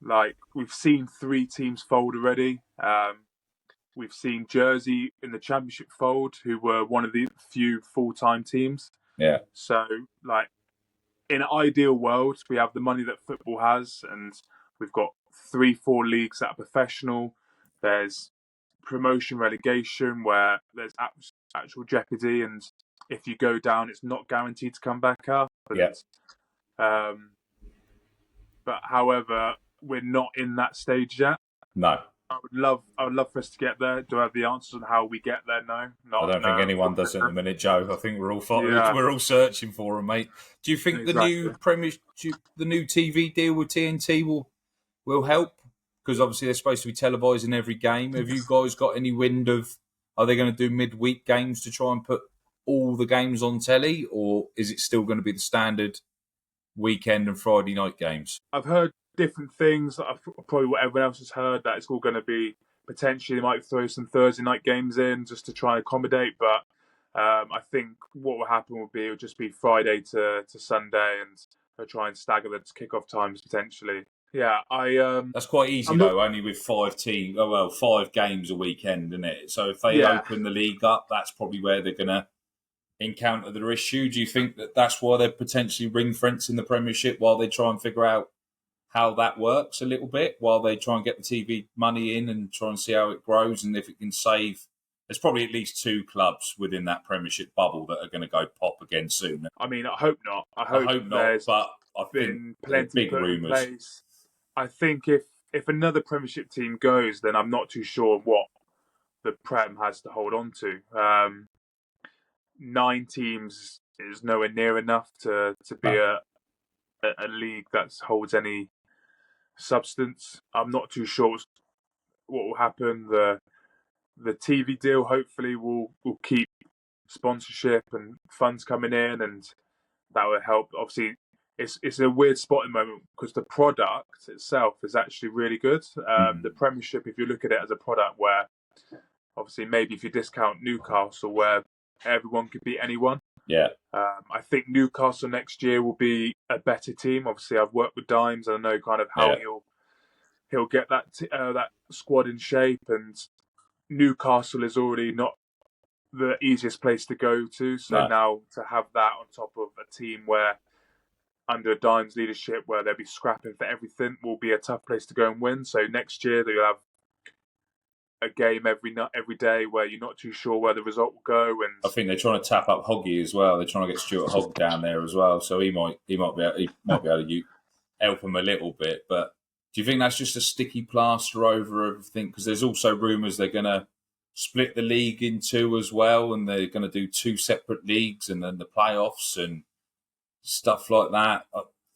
like we've seen 3 teams fold already. We've seen Jersey in the championship fold, who were one of the few full-time teams. Yeah. So, like, in an ideal world, we have the money that football has, and we've got 3-4 leagues that are professional. There's promotion, relegation, where there's actual jeopardy, and if you go down, it's not guaranteed to come back up. And, but however, we're not in that stage yet. No. I would love for us to get there. Do I have the answers on how we get there? No. I don't think anyone does at the minute, Joe. I think we're all searching for them, mate. Do you think the new the new TV deal with TNT will help? Because obviously they're supposed to be televising every game. Have you guys got any wind of? Are they going to do midweek games to try and put all the games on telly, or is it still going to be the standard weekend and Friday night games? I've heard different things. Probably what everyone else has heard, that it's all going to be potentially they might throw some Thursday night games in just to try and accommodate. But I think what will happen will just be Friday to Sunday, and they'll try and stagger the kickoff times potentially. Yeah, that's quite easy though. Only with 5 games a weekend, isn't it? So if they open the league up, that's probably where they're going to encounter their issue. Do you think that's why they're potentially ring-fencing the Premiership while they try and figure out how that works a little bit, while they try and get the TV money in and try and see how it grows, and if it can save? There's probably at least 2 clubs within that Premiership bubble that are going to go pop again soon. I mean, I hope not. I hope not, but I've been plenty big rumours. I think if another Premiership team goes, then I'm not too sure what the Prem has to hold on to. 9 teams is nowhere near enough to be a league that holds any substance. I'm not too sure what will happen. The TV deal hopefully will keep sponsorship and funds coming in, and that will help. Obviously, it's a weird spot at the moment because the product itself is actually really good. The Premiership, if you look at it as a product, where obviously maybe if you discount Newcastle, where everyone could beat anyone. Yeah. I think Newcastle next year will be a better team. Obviously, I've worked with Dimes and I know kind of how he'll get that squad in shape. And Newcastle is already not the easiest place to go to. So now to have that on top of a team where under Dimes' leadership, where they'll be scrapping for everything, will be a tough place to go and win. So next year they'll have a game every day where you're not too sure where the result will go. And I think they're trying to tap up Hoggy as well. They're trying to get Stuart Hogg down there as well, so he might be able to help them a little bit. But do you think that's just a sticky plaster over everything? Because there's also rumours they're going to split the league in 2 as well, and they're going to do 2 separate leagues and then the playoffs and stuff like that.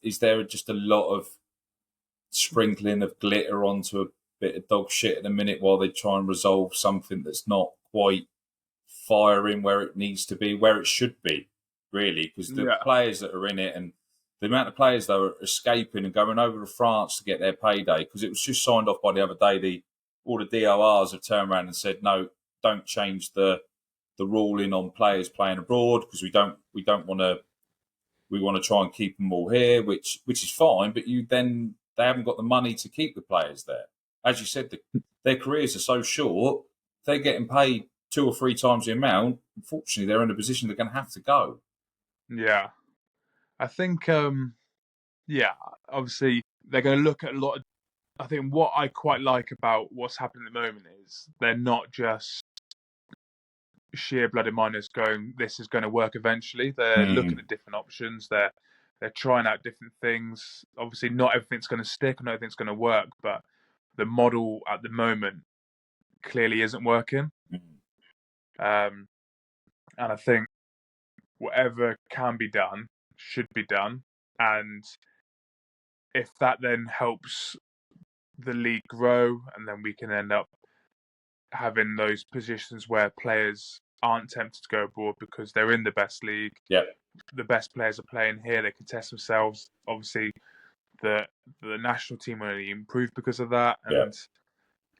Is there just a lot of sprinkling of glitter onto a bit of dog shit at the minute while they try and resolve something that's not quite firing where it needs to be, where it should be, really? Because the players that are in it, and the amount of players that are escaping and going over to France to get their payday, because it was just signed off by the other day. All the DORs have turned around and said, no, don't change the ruling on players playing abroad, because we want to try and keep them all here, which is fine, but they haven't got the money to keep the players there. As you said, their careers are so short, they're getting paid 2 or 3 times the amount, unfortunately, they're in a position they're going to have to go. Yeah. I think, obviously they're going to look at a lot of. I think what I quite like about what's happening at the moment is they're not just sheer blooded mindedness going, this is going to work eventually. They're looking at different options. They're trying out different things. Obviously, not everything's going to stick, not everything's going to work, but the model at the moment clearly isn't working. And I think whatever can be done should be done. And if that then helps the league grow, and then we can end up having those positions where players aren't tempted to go abroad because they're in the best league. Yeah. The best players are playing here. They can test themselves. Obviously, the national team will only improve because of that. And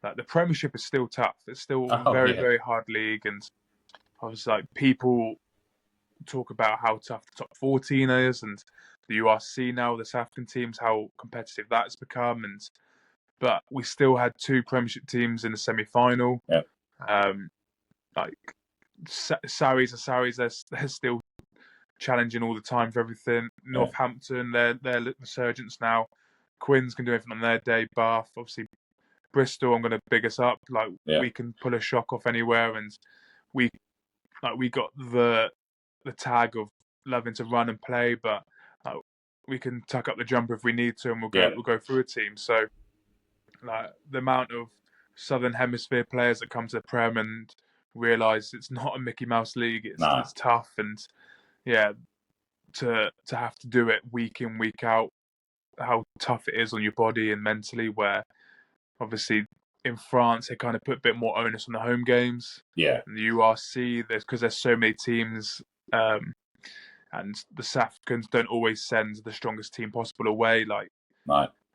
like the Premiership is still tough. It's still a very, very hard league. And obviously, like people talk about how tough the top 14 is, and the URC now, the South African teams, how competitive that's become. But we still had 2 Premiership teams in the semi-final. Yeah. Like Sarries are Sarries. They're still challenging all the time for everything. Northampton, they're resurgence now. Quins can do everything on their day. Bath, obviously, Bristol. I'm going to big us up. Like we can pull a shock off anywhere, and we got the tag of loving to run and play, but we can tuck up the jumper if we need to, and we'll go through a team. So, like the amount of Southern Hemisphere players that come to the Prem and realise it's not a Mickey Mouse league. It's tough, and to have to do it week in, week out, how tough it is on your body and mentally, where obviously in France they kind of put a bit more onus on the home games. Yeah. And the URC, because there's so many teams, and the South Africans don't always send the strongest team possible away. Like,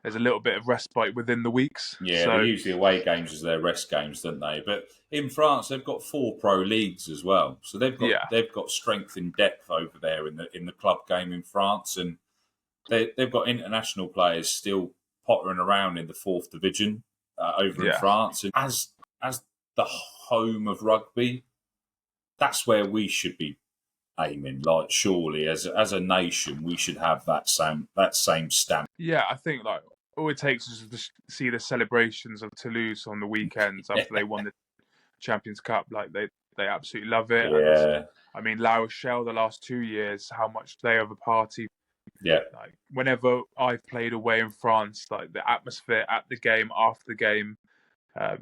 there's a little bit of respite within the weeks. Yeah, they use the away games as their rest games, don't they? But in France, they've got 4 pro leagues as well, so they've got strength and depth over there in the club game in France, and they've got international players still pottering around in the 4th division over in France. And as the home of rugby, that's where we should be aiming. Like, surely as a nation, we should have that same stamp. Yeah, I think like all it takes is to see the celebrations of Toulouse on the weekends after they won the Champions Cup. Like they absolutely love it. Yeah. And, I mean, La Rochelle the last 2 years, how much they have a party. Yeah. Like whenever I've played away in France, like the atmosphere at the game, after the game,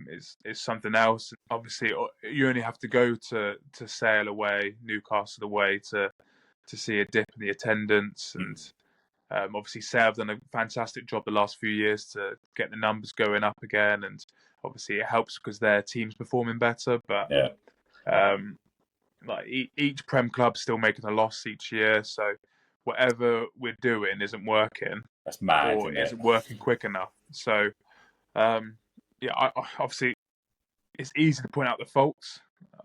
is something else. Obviously, you only have to go to Sale away, Newcastle away to see a dip in the attendance. And obviously, Sale have done a fantastic job the last few years to get the numbers going up again. And obviously, it helps because their team's performing better. But like each Prem club's still making a loss each year, so whatever we're doing isn't working. That's mad, or isn't working quick enough. So, obviously, it's easy to point out the faults.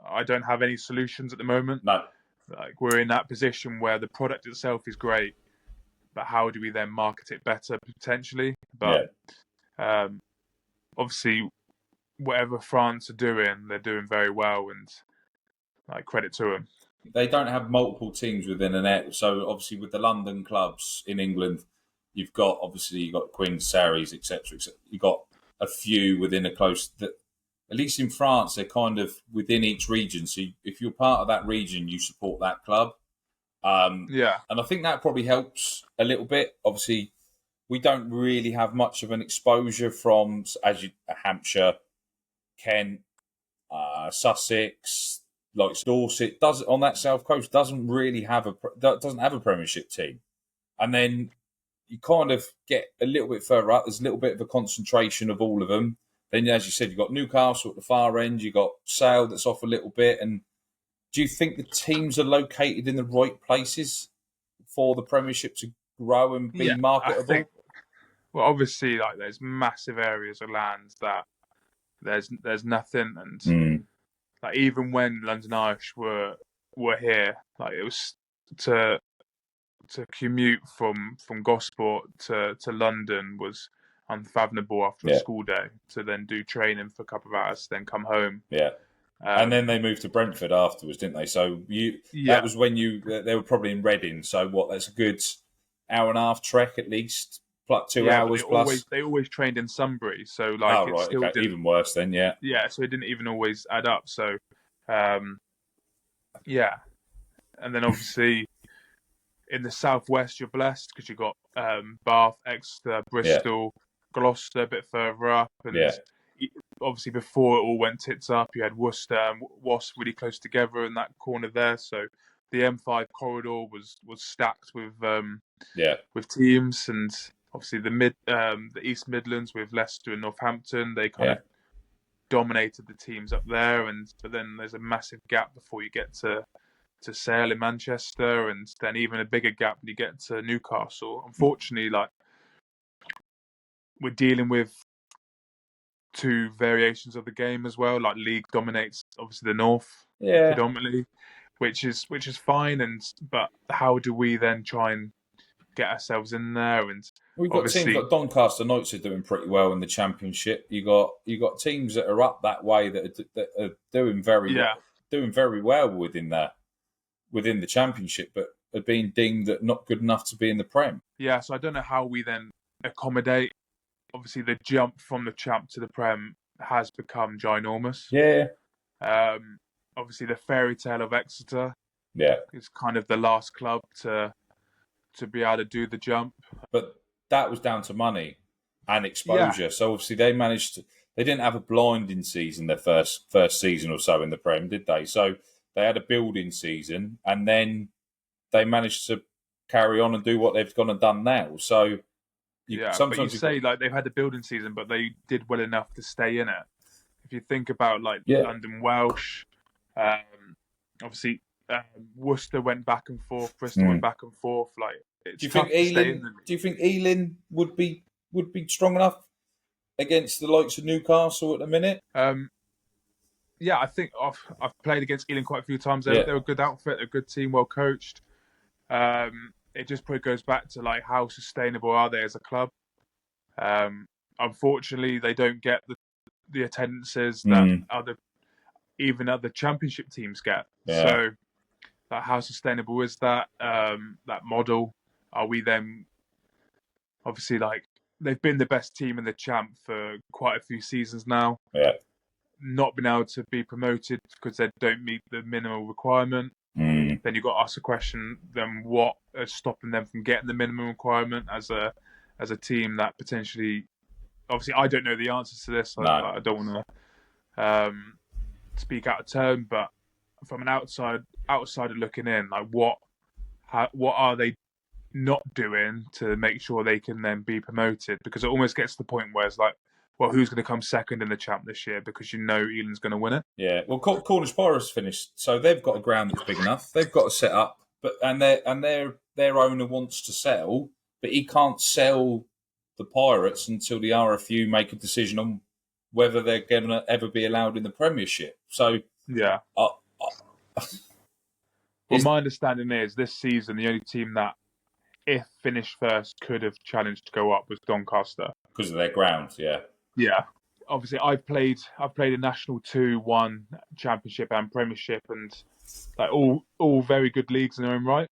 I don't have any solutions at the moment. No. Like we're in that position where the product itself is great, but how do we then market it better potentially? But obviously, whatever France are doing, they're doing very well, and like credit to them. They don't have multiple teams within an area. So obviously, with the London clubs in England, you've got Quins, Sarries, etc. You've got a few within a close. At least in France, they're kind of within each region. So if you're part of that region, you support that club. And I think that probably helps a little bit. Obviously, we don't really have much of an exposure from Hampshire, Kent, Sussex, like Dorset does on that south coast doesn't have a Premiership team, and then you kind of get a little bit further up. There's a little bit of a concentration of all of them. Then, as you said, you've got Newcastle at the far end. You've got Sale that's off a little bit. And do you think the teams are located in the right places for the Premiership to grow and be marketable? Well, obviously, like there's massive areas of land that there's nothing, and like even when London Irish were here, like it was to commute from Gosport to London was unfathomable after a school day. To then do training for a couple of hours, then come home. Yeah. And then they moved to Brentford afterwards, didn't they? So that was when they were probably in Reading. So that's a good hour and a half trek at least, plus 2 hours plus. They always trained in Sunbury, so like it still didn't, even worse then, yeah. Yeah, so it didn't even always add up. So, and then obviously in the southwest you're blessed because you got Bath, Exeter, Bristol, Gloucester a bit further up, and obviously before it all went tits up, you had Worcester and Wasp really close together in that corner there. So the M5 corridor was stacked with teams, and obviously the East Midlands with Leicester and Northampton, they kind of dominated the teams up there, but then there's a massive gap before you get to Sale in Manchester, and then even a bigger gap when you get to Newcastle. Unfortunately, like we're dealing with two variations of the game as well. Like league dominates obviously the north predominantly, which is fine. But how do we then try and get ourselves in there? And we've got teams like Doncaster Knights are doing pretty well in the Championship. You got teams that are up that way that are doing very well within the Championship, but are being deemed that not good enough to be in the Prem. Yeah, so I don't know how we then accommodate. Obviously, the jump from the Champ to the Prem has become ginormous. Yeah. Obviously, the fairy tale of Exeter is kind of the last club to be able to do the jump. But that was down to money and exposure. Yeah. So obviously they didn't have a blinding season their first season or so in the Prem, did they? So they had a building season, and then they managed to carry on and do what they've gone and done now. So like they've had the building season, but they did well enough to stay in it. If you think about London Welsh, obviously Worcester went back and forth, Bristol went back and forth. Like, do you think Ealing would be strong enough against the likes of Newcastle at the minute? Yeah, I think I've played against Ealing quite a few times. They're a good outfit, a good team, well coached. It just probably goes back to like how sustainable are they as a club. Unfortunately, they don't get the attendances that other Championship teams get. Yeah. So, how sustainable is that model? Are we then obviously they've been the best team in the Champ for quite a few seasons now? Yeah. Not been able to be promoted because they don't meet the minimum requirement. Then you've got to ask the question: then what is stopping them from getting the minimum requirement as a team that potentially? Obviously, I don't know the answers to this. No. I don't want to speak out of turn, but from an outsider looking in, like what are they not doing to make sure they can then be promoted? Because it almost gets to the point where it's like, well, who's going to come second in the Champ this year? Because Ealing's going to win it. Yeah, well, Cornish Pirates finished, so they've got a ground that's big enough. They've got a set up, but their owner wants to sell, but he can't sell the Pirates until the RFU make a decision on whether they're going to ever be allowed in the Premiership. So yeah. Well, my understanding is this season the only team that, if finished first, could have challenged to go up was Doncaster because of their ground. Yeah. Yeah, obviously I've played a National 2, 1 Championship and Premiership, and like all very good leagues in their own right.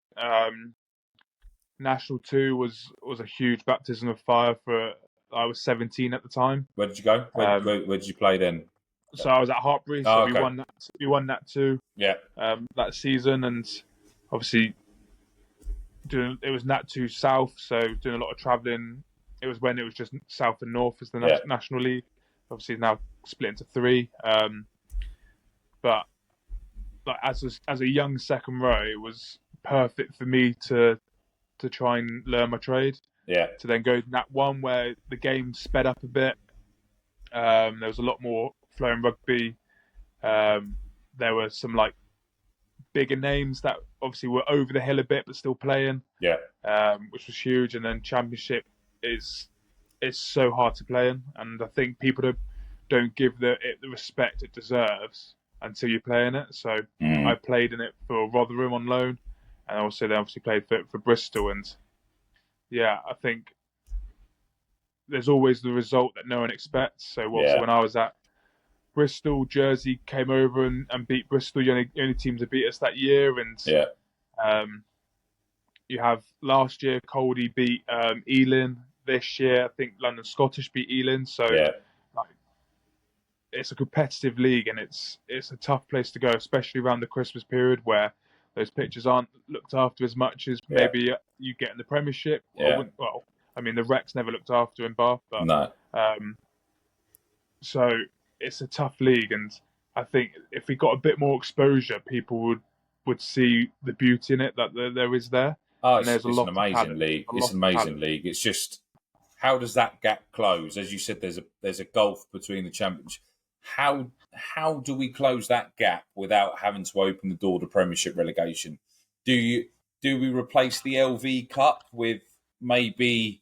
National 2 was a huge baptism of fire for. I was 17 at the time. Where did you go? Where did you play then? So I was at Hartbury. So okay. we won that too. Yeah. That season, and obviously it was Nat 2 South, so doing a lot of travelling. It was when it was just South and North as the National League. Obviously, now split into 3. But like as a young second row, it was perfect for me to try and learn my trade. Yeah. To then go to Nat 1, where the game sped up a bit. There was a lot more flowing rugby. There were some like bigger names that obviously were over the hill a bit, but still playing. Yeah. Which was huge. And then Championship is so hard to play in, and I think people don't give it the respect it deserves until you play in it. So I played in it for Rotherham on loan, and also then obviously played for Bristol. And yeah, I think there's always the result that no one expects. So obviously when I was at Bristol, Jersey came over and beat Bristol. The only teams that beat us that year. And you have last year, Coldy beat Ealing. This year, I think London Scottish beat Ealing. So like, it's a competitive league, and it's a tough place to go, especially around the Christmas period where those pitches aren't looked after as much as maybe you get in the Premiership. Well, I mean, the Rec's never looked after in Bath, but no. So it's a tough league, and I think if we got a bit more exposure, people would see the beauty in it that there is there. Oh, it's an amazing league. It's an amazing league. It's just, how does that gap close? As you said, there's a gulf between the champions. How do we close that gap without having to open the door to Premiership relegation? Do we replace the LV Cup with maybe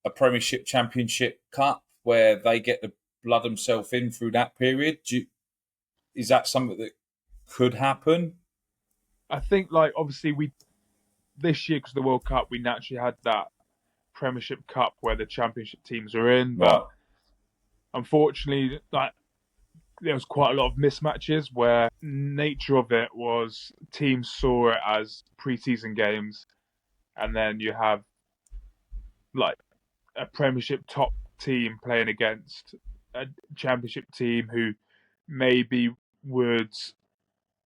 a Premiership Championship Cup where they get to blood themselves in through that period? Is that something that could happen? I think, like, obviously this year, because of the World Cup, we naturally had that Premiership Cup where the Championship teams are in, but unfortunately, like, there was quite a lot of mismatches where nature of it was teams saw it as pre-season games, and then you have like a Premiership top team playing against a Championship team who maybe would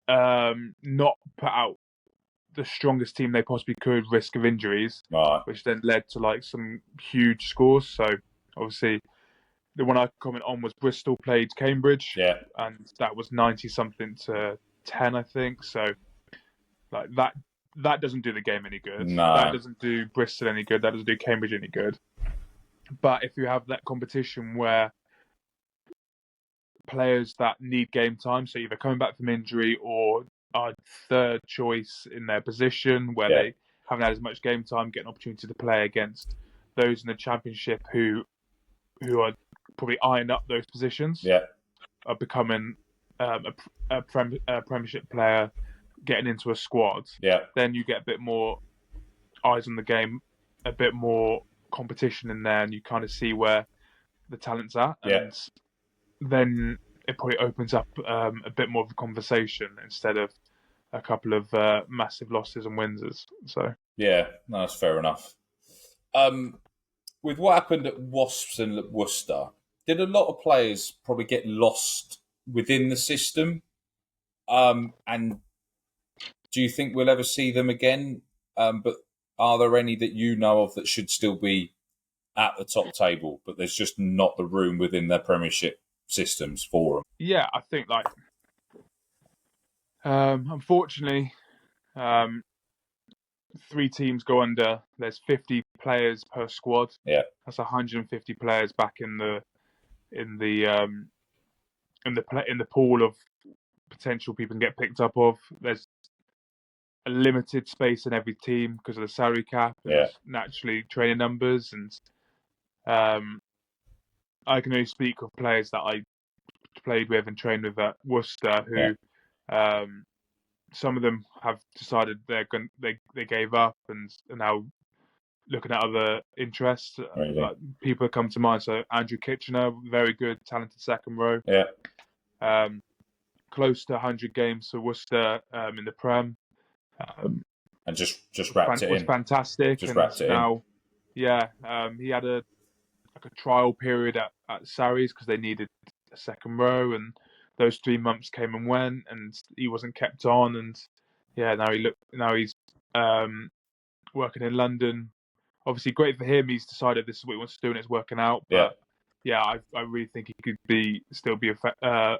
not put out the strongest team they possibly could, risk of injuries, which then led to like some huge scores. So obviously, the one I comment on was Bristol played Cambridge, and that was 90-something to 10, I think. So like that doesn't do the game any good. No. That doesn't do Bristol any good. That doesn't do Cambridge any good. But if you have that competition where players that need game time, so either coming back from injury or are third choice in their position, where they haven't had as much game time, get an opportunity to play against those in the Championship who are probably eyeing up those positions, are becoming a Premiership player, getting into a squad, then you get a bit more eyes on the game, a bit more competition in there, and you kind of see where the talent's at, and then it probably opens up a bit more of a conversation instead of a couple of massive losses and wins. So that's fair enough. With what happened at Wasps and Worcester, did a lot of players probably get lost within the system? And do you think we'll ever see them again? But are there any that you know of that should still be at the top table, but there's just not the room within their Premiership systems for them? Yeah, I think like unfortunately, 3 teams go under. There's 50 players per squad. That's 150 players back in the pool of potential people can get picked up of. There's a limited space in every team because of the salary cap and naturally training numbers. And I can only speak of players that I played with and trained with at Worcester who some of them have decided they gave up and are now looking at other interests. Like, people that come to mind. So Andrew Kitchener, very good, talented second row. Close to 100 games for Worcester in the Prem. And just wrapped it in. Was fantastic. Just and wrapped it now, in. He had a trial period at Sarries because they needed a second row, and those 3 months came and went, and he wasn't kept on. And now he's working in London. Obviously, great for him. He's decided this is what he wants to do, and it's working out. But I really think he could still be a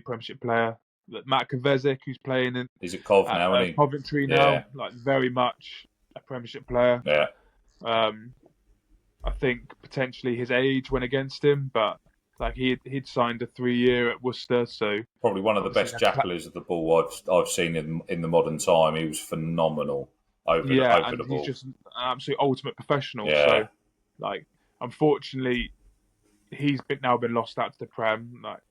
Premiership player. Matt Kovacic, who's playing in, he's at Cov now, isn't he? Coventry now, like very much a Premiership player. I think potentially his age went against him, but like he'd signed a 3-year at Worcester, so probably one of the best jackalers of the ball I've seen in the modern time. He was phenomenal over the ball. He's just an absolute ultimate professional. So, like, unfortunately, he's now been lost out to the Prem. Like,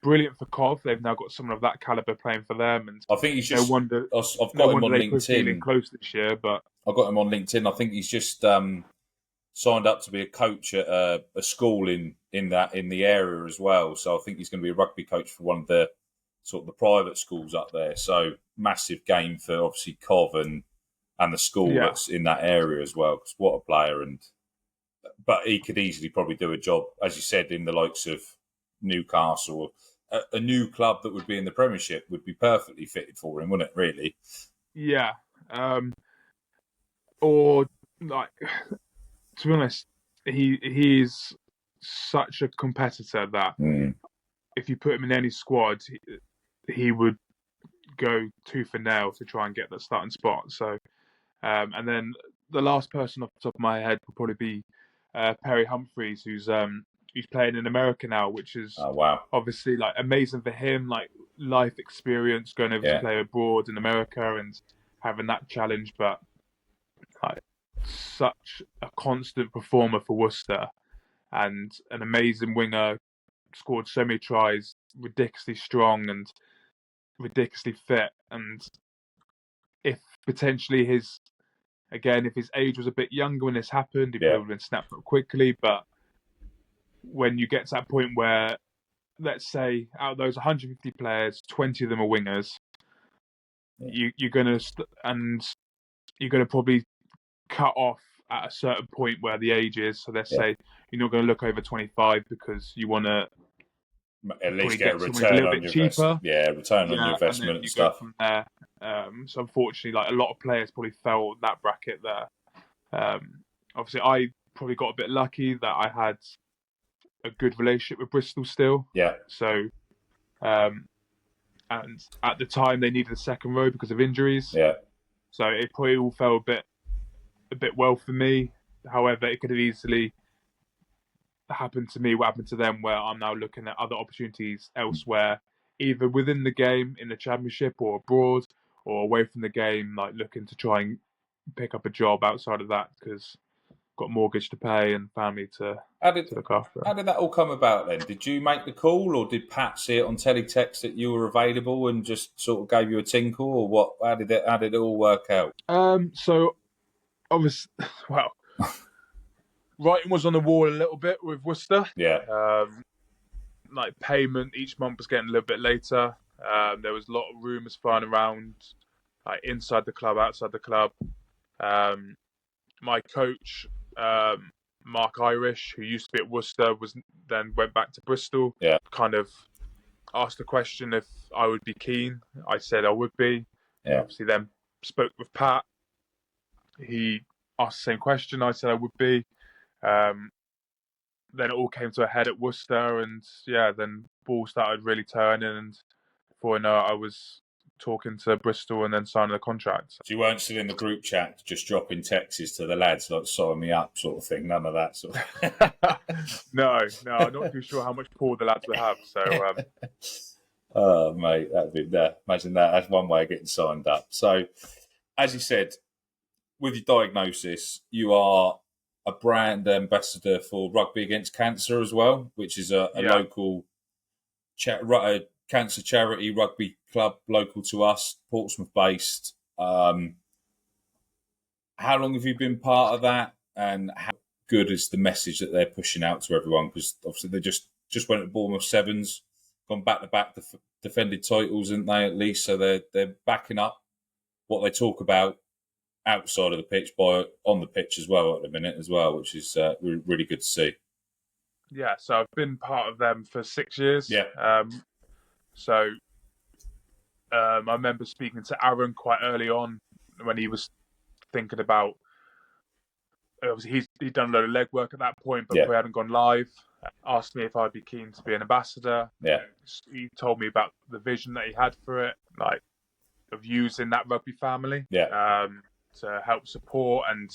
brilliant for Cov. They've now got someone of that caliber playing for them, and I think he's just. I've got him on LinkedIn. Close this year, but I've got him on LinkedIn. I think he's just signed up to be a coach at a school in the area as well. So I think he's going to be a rugby coach for one of the sort of the private schools up there. So massive game for obviously Cov and the school Yeah. that's in that area as well. Because what a player! But he could easily probably do a job, as you said, in the likes of Newcastle. A new club that would be in the Premiership would be perfectly fitted for him, wouldn't it? Really? Yeah. Or like, to be honest, he's such a competitor that if you put him in any squad, he would go tooth and nail to try and get that starting spot. So, and then the last person off the top of my head would probably be Perry Humphreys, who's playing in America now, which is obviously like amazing for him, like life experience going over to play abroad in America and having that challenge. But like such a constant performer for Worcester and an amazing winger, scored so many tries, ridiculously strong and ridiculously fit. And if potentially if his age was a bit younger when this happened, he probably would have been snapped up quickly. But when you get to that point where, let's say, out of those 150 players, 20 of them are wingers, you're gonna probably cut off at a certain point where the age is. So let's say you're not going to look over 25 because you want to at least get a someone who's return a little on bit your cheaper. return on your investment and then and you stuff. go from there. So unfortunately, like a lot of players probably fell that bracket there. Obviously, I probably got a bit lucky that I had a good relationship with Bristol still. Yeah. So, and at the time they needed a second row because of injuries. Yeah. So it probably all fell a bit well for me. However, it could have easily happened to me what happened to them, where I'm now looking at other opportunities elsewhere, either within the game in the championship or abroad, or away from the game, like looking to try and pick up a job outside of that because got mortgage to pay and family to look after. How did that all come about then? Did you make the call, or did Pat see it on teletext that you were available and just sort of gave you a tinkle, or what? How did it all work out? So obviously, well, writing was on the wall a little bit with Worcester. Yeah. Like payment each month was getting a little bit later. There was a lot of rumours flying around, like inside the club, outside the club. My coach, Mark Irish, who used to be at Worcester, then went back to Bristol. Yeah. Kind of asked the question if I would be keen. I said I would be. Yeah. Obviously, then spoke with Pat. He asked the same question. I said I would be. Then it all came to a head at Worcester, and then ball started really turning. And before I know it, I was talking to Bristol and then signing the contract. So you weren't still in the group chat, just dropping texts to the lads like "sign me up" sort of thing. None of that sort of. No, I'm not too sure how much pull the lads would have. So. Oh mate, that'd be imagine that. That's one way of getting signed up. So, as you said, with your diagnosis, you are a brand ambassador for Rugby Against Cancer as well, which is a local cancer charity rugby club local to us, Portsmouth based. How long have you been part of that, and how good is the message that they're pushing out to everyone? Because obviously they just went to Bournemouth Sevens, gone back to back, defended titles, didn't they? At least, so they're backing up what they talk about outside of the pitch on the pitch as well at the minute as well, which is really good to see. Yeah, so I've been part of them for 6 years. Yeah. I remember speaking to Aaron quite early on when he was thinking about. Obviously, he'd done a load of legwork at that point, but we hadn't gone live. Asked me if I'd be keen to be an ambassador. Yeah. He told me about the vision that he had for it, like of using that rugby family. Yeah. To help support and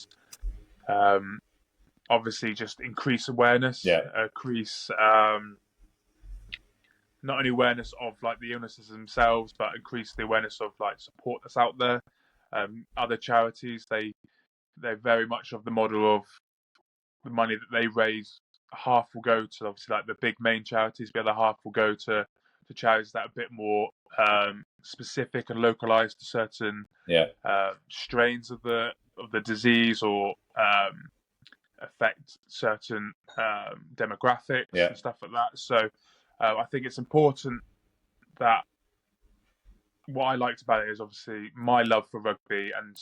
obviously just increase awareness. Yeah. Increase not only awareness of like the illnesses themselves, but increase the awareness of like support that's out there. Other charities, they're very much of the model of the money that they raise, half will go to obviously like the big main charities, the other half will go to charities that are a bit more specific and localized to certain strains of the disease or affect certain demographics and stuff like that. So I think it's important that what I liked about it is obviously my love for rugby, and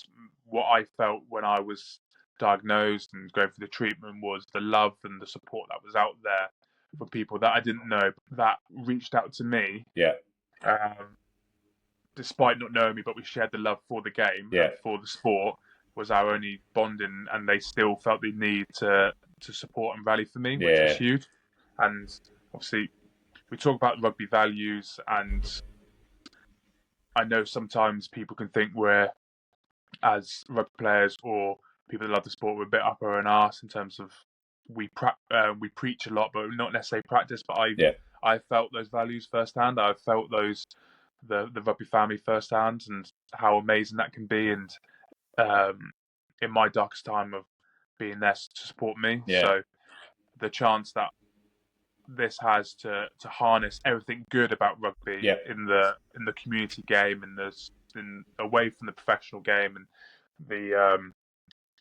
what I felt when I was diagnosed and going through the treatment was the love and the support that was out there for people that I didn't know that reached out to me. Despite not knowing me, but we shared the love for the game and for the sport was our only bonding, and they still felt the need to support and rally for me, which was huge. And obviously, we talk about rugby values, and I know sometimes people can think we're, as rugby players or people that love the sport, we're a bit up our own arse in terms of we preach a lot, but not necessarily practice. But I felt those values firsthand. I felt those the rugby family firsthand, and how amazing that can be. And in my darkest time of being there to support me, so the chance that this has to harness everything good about rugby in the community game and away from the professional game, and the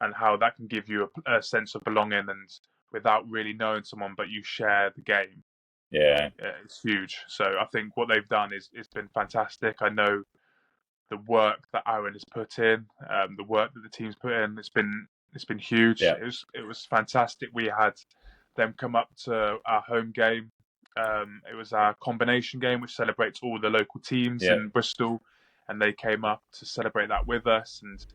and how that can give you a sense of belonging, and without really knowing someone, but you share the game. It's huge. So I think what they've done is it's been fantastic. I know the work that Aaron has put in, the work that the team's put in. It's been huge. It was fantastic. We had them come up to our home game. It was our combination game, which celebrates all the local teams in Bristol, and they came up to celebrate that with us, and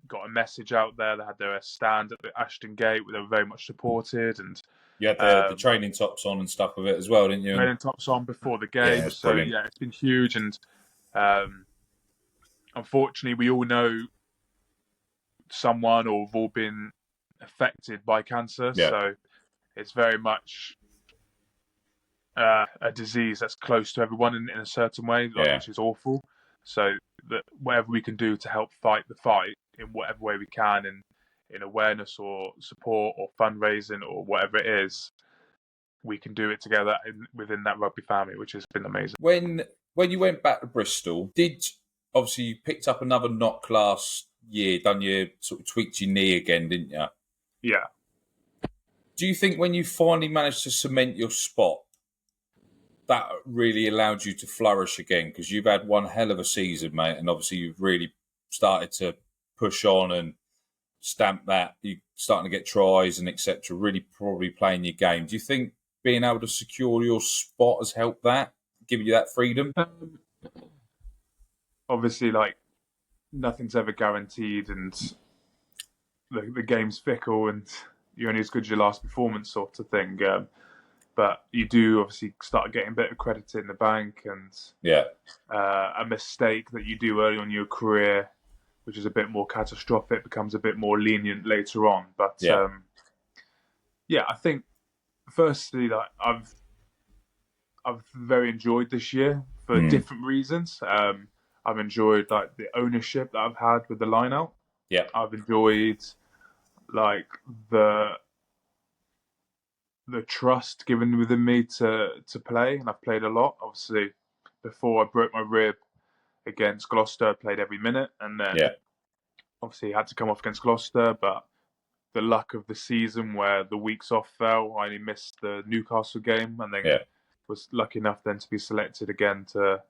got a message out there. They had their stand at the Ashton Gate, where they were very much supported, and you had the training tops on and stuff with it as well, didn't you? Training tops on before the game. So brilliant. It's been huge, and unfortunately, we all know someone or have all been affected by cancer. So it's very much a disease that's close to everyone in a certain way, which is awful. So that whatever we can do to help fight the fight in whatever way we can, in awareness or support or fundraising or whatever it is, we can do it together within that rugby family, which has been amazing. When you went back to Bristol, obviously you picked up another knock last year, tweaked your knee again, didn't you? Yeah. Do you think when you finally managed to cement your spot, that really allowed you to flourish again? Because you've had one hell of a season, mate, and obviously you've really started to push on and stamp that. You're starting to get tries and etc. Really probably playing your game. Do you think being able to secure your spot has helped that, give you that freedom? Obviously, nothing's ever guaranteed, and the game's fickle, and you're only as good as your last performance, sort of thing. But you do obviously start getting a bit of credit in the bank, and a mistake that you do early on in your career, which is a bit more catastrophic, becomes a bit more lenient later on. But I think firstly, I've very enjoyed this year for different reasons. I've enjoyed the ownership that I've had with the line out. I've enjoyed the trust given within me to play, and I've played a lot. Obviously, before I broke my rib against Gloucester, I played every minute, and then obviously had to come off against Gloucester. But the luck of the season, where the weeks off fell, I only missed the Newcastle game, and then was lucky enough then to be selected again to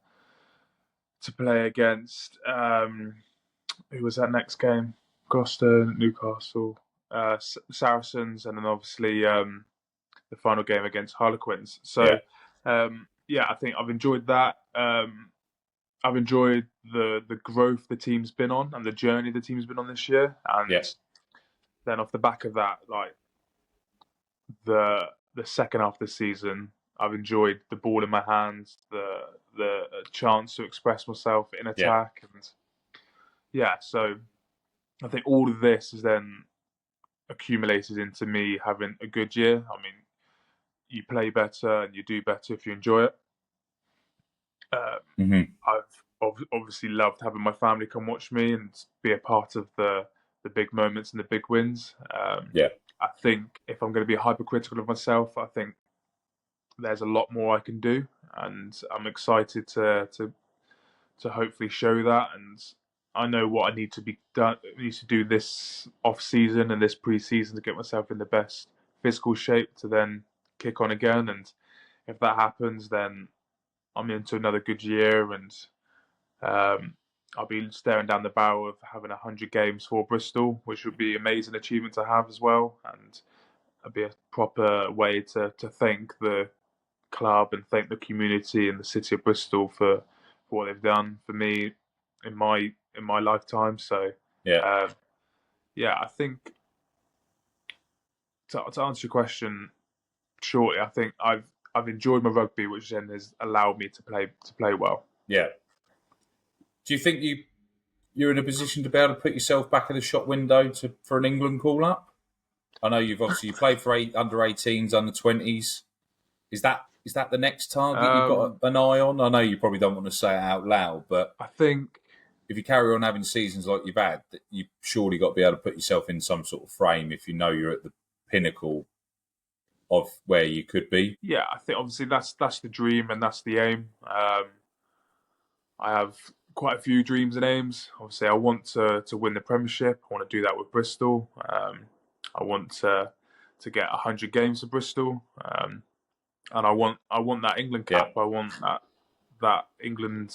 play against who was that next game? Gloucester, Newcastle, Saracens, and then obviously the final game against Harlequins. So I think I've enjoyed that. I've enjoyed the growth the team's been on and the journey the team's been on this year. And then off the back of that, the second half of the season, I've enjoyed the ball in my hands, the chance to express myself in attack, and so I think all of this has then accumulated into me having a good year. I mean, you play better and you do better if you enjoy it. I've obviously loved having my family come watch me and be a part of the big moments and the big wins. I think if I'm going to be hypercritical of myself, I think there's a lot more I can do, and I'm excited to hopefully show that. And I know what I need to be done. I need to do this off season and this pre-season to get myself in the best physical shape to then kick on again. And if that happens, then I'm into another good year, and I'll be staring down the barrel of having 100 games for Bristol, which would be an amazing achievement to have as well, and it'd be a proper way to thank the club and thank the community and the city of Bristol for what they've done for me in my lifetime. So Yeah. I think to answer your question shortly, I think I've enjoyed my rugby, which then has allowed me to play well. Yeah. Do you think you're in a position to be able to put yourself back in the shop window for an England call up? I know you played for under 18s, under 20s. Is that the next target you've got an eye on? I know you probably don't want to say it out loud, but I think if you carry on having seasons like you've had, you've surely got to be able to put yourself in some sort of frame if you know you're at the pinnacle of where you could be. Yeah, I think obviously that's the dream and that's the aim. I have quite a few dreams and aims. Obviously, I want to win the Premiership. I want to do that with Bristol. I want to get 100 games for Bristol, and I want that England cap. Yeah. I want that England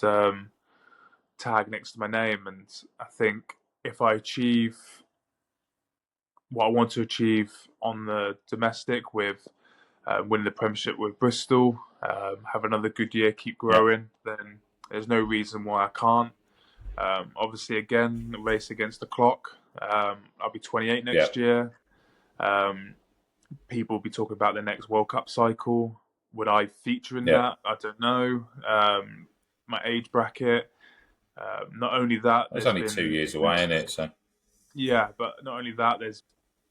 tag next to my name. And I think if I achieve what I want to achieve on the domestic with winning the Premiership with Bristol, have another good year, keep growing, then there's no reason why I can't. Obviously, again, a race against the clock. I'll be 28 next year. People will be talking about the next World Cup cycle. Would I feature in that? I don't know. My age bracket. Not only that, it's only 2 years away, isn't it? So yeah, but not only that, there's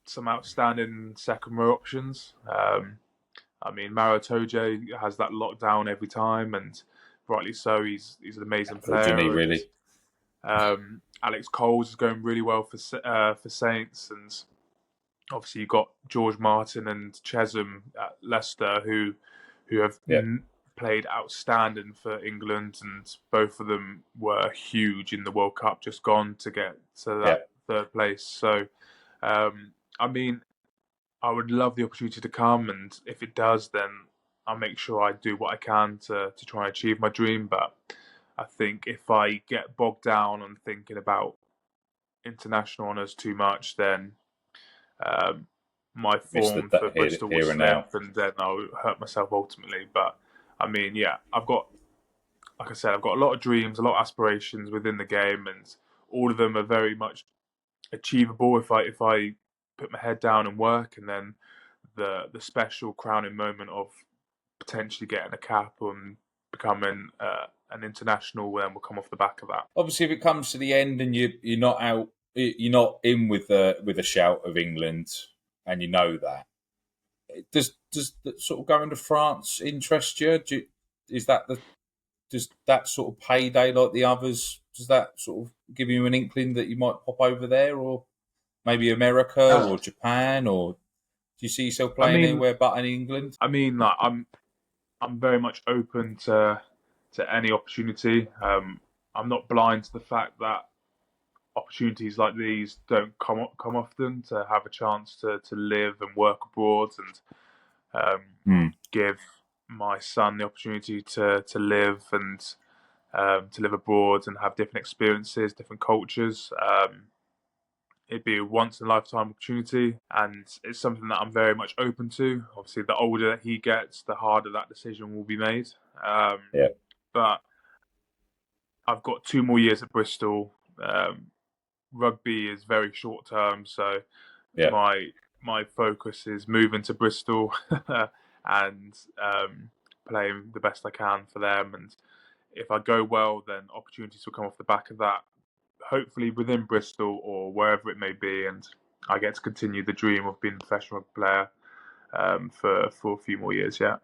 some outstanding second row options. I mean, Maro Toje has that lockdown every time, and rightly so. He's an amazing player. Really. Alex Coles is going really well for Saints, and obviously you've got George Martin and Chesham at Leicester who have played outstanding for England, and both of them were huge in the World Cup just gone to get to that third place. So, I mean, I would love the opportunity to come, and if it does, then I'll make sure I do what I can to try and achieve my dream. But I think if I get bogged down on thinking about international honours too much, then my form for Bristol will slip, and then I'll hurt myself ultimately. But I mean, yeah, like I said, I've got a lot of dreams, a lot of aspirations within the game, and all of them are very much achievable if I put my head down and work. And then the special crowning moment of potentially getting a cap and becoming an international, then will come off the back of that. Obviously, if it comes to the end and you're not out, you're not in with a shout of England, and you know that, does sort of going to France interest you? Does that sort of payday like the others? Does that sort of give you an inkling that you might pop over there, or maybe America or Japan, or do you see yourself playing anywhere but in England? I mean, like I'm very much open to any opportunity. I'm not blind to the fact that opportunities like these don't come often, to have a chance to live and work abroad, and give my son the opportunity to live and to live abroad and have different experiences, different cultures. It'd be a once in a lifetime opportunity, and it's something that I'm very much open to. Obviously, the older that he gets, the harder that decision will be made. But I've got 2 more years at Bristol. Rugby is very short term, so my focus is moving to Bristol and playing the best I can for them. And if I go well, then opportunities will come off the back of that, hopefully within Bristol or wherever it may be, and I get to continue the dream of being a professional rugby player for a few more years. Yeah.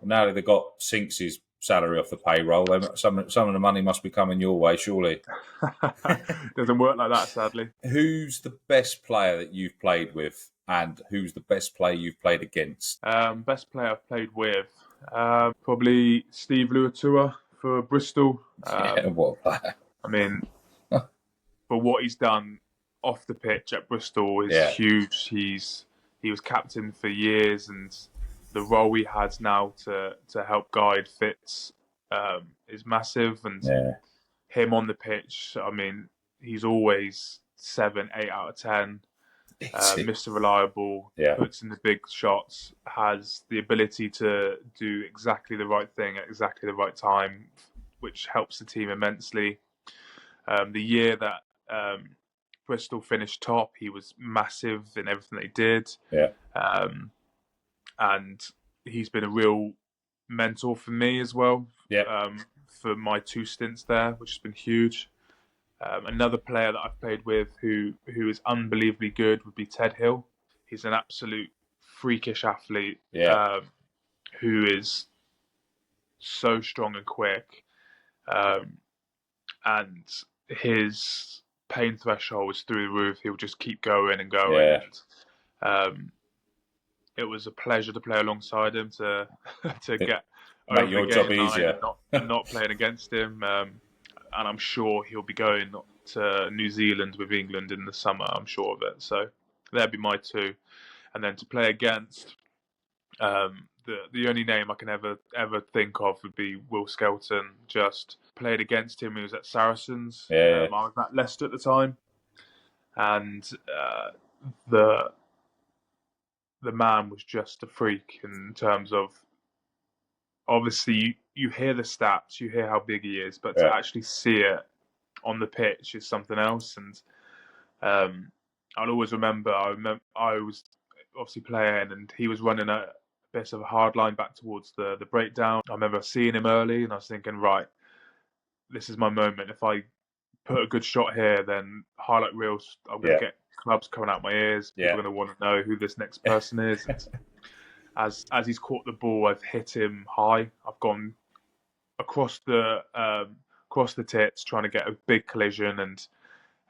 Now that they've got Sinks' salary off the payroll, some of the money must be coming your way, surely. Doesn't work like that, sadly. Who's the best player that you've played with, and who's the best player you've played against? Best player I've played with, probably Steve Luatua for Bristol. What a player! I mean, but what he's done off the pitch at Bristol is huge. He was captain for years, and the role he has now to help guide Fitz is massive. And him on the pitch, I mean, he's always 7, 8 out of 10. Mr. Reliable, puts in the big shots, has the ability to do exactly the right thing at exactly the right time, which helps the team immensely. The year that Bristol finished top, he was massive in everything they did. And he's been a real mentor for me as well, for my 2 stints there, which has been huge. Another player that I've played with who is unbelievably good would be Ted Hill. He's an absolute freakish athlete who is so strong and quick. And his pain threshold was through the roof. He'll just keep going and going. And, it was a pleasure to play alongside him, to get make over your the job game easier. and not playing against him. And I'm sure he'll be going to New Zealand with England in the summer. I'm sure of it. So that'd be my 2. And then to play against, the only name I can ever think of would be Will Skelton. Just played against him. He was at Saracens. I was at Leicester at the time, and the man was just a freak in terms of, obviously you hear the stats, you hear how big he is, but to actually see it on the pitch is something else. And I'll always remember, I was obviously playing, and he was running a bit of a hard line back towards the breakdown. I remember seeing him early, and I was thinking, right, this is my moment. If I put a good shot here, then highlight reels, I'm going to get clubs coming out my ears. People are going to want to know who this next person is. And as he's caught the ball, I've hit him high. I've gone across the tits, trying to get a big collision, and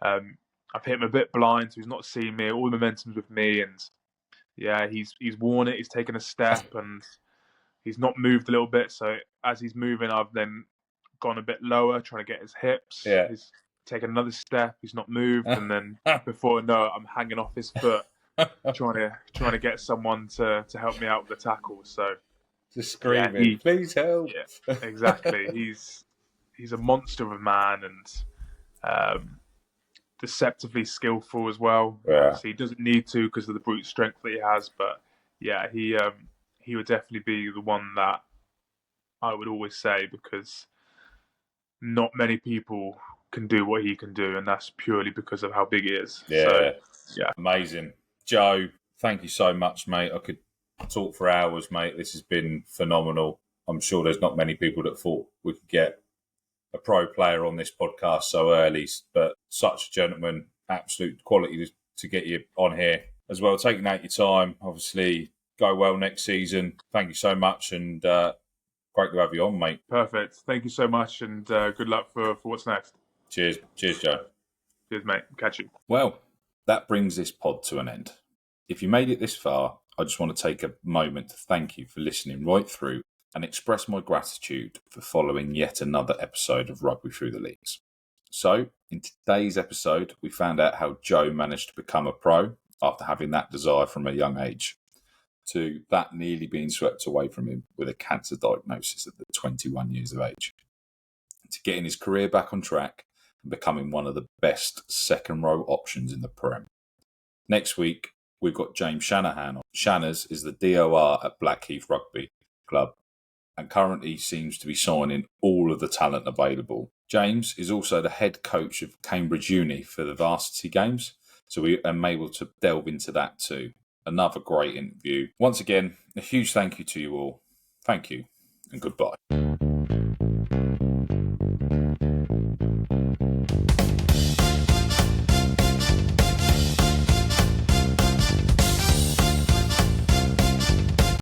I've hit him a bit blind, so he's not seeing me. All the momentum's with me, and he's worn it. He's taken a step, and he's not moved a little bit. So as he's moving, I've then gone a bit lower, trying to get his hips. He's taken another step. He's not moved, and then before I know it, I'm hanging off his foot, trying to get someone to help me out with the tackle. So just screaming, please help. Yeah, exactly. He's a monster of a man, and deceptively skillful as well. Obviously, he doesn't need to because of the brute strength that he has, but he would definitely be the one that I would always say, because not many people can do what he can do, and that's purely because of how big he is. Amazing. Joe, thank you so much, mate. I could talk for hours, mate. This has been phenomenal. I'm sure there's not many people that thought we could get a pro player on this podcast so early, but such a gentleman, absolute quality to get you on here as well, taking out your time. Obviously, go well next season. Thank you so much, and great to have you on, mate. Perfect. Thank you so much, and good luck for what's next. Cheers, Joe. Cheers, mate. Catch you. Well, that brings this pod to an end. If you made it this far, I just want to take a moment to thank you for listening right through and express my gratitude for following yet another episode of Rugby Through the Leagues. So, in today's episode, we found out how Joe managed to become a pro after having that desire from a young age, to that nearly being swept away from him with a cancer diagnosis at 21 years of age, to getting his career back on track and becoming one of the best second-row options in the Prem. Next week, we've got James Shanahan on. Shanners is the DOR at Blackheath Rugby Club and currently seems to be signing all of the talent available. James is also the head coach of Cambridge Uni for the varsity games, so we am able to delve into that too. Another great interview. Once again, a huge thank you to you all. Thank you and goodbye.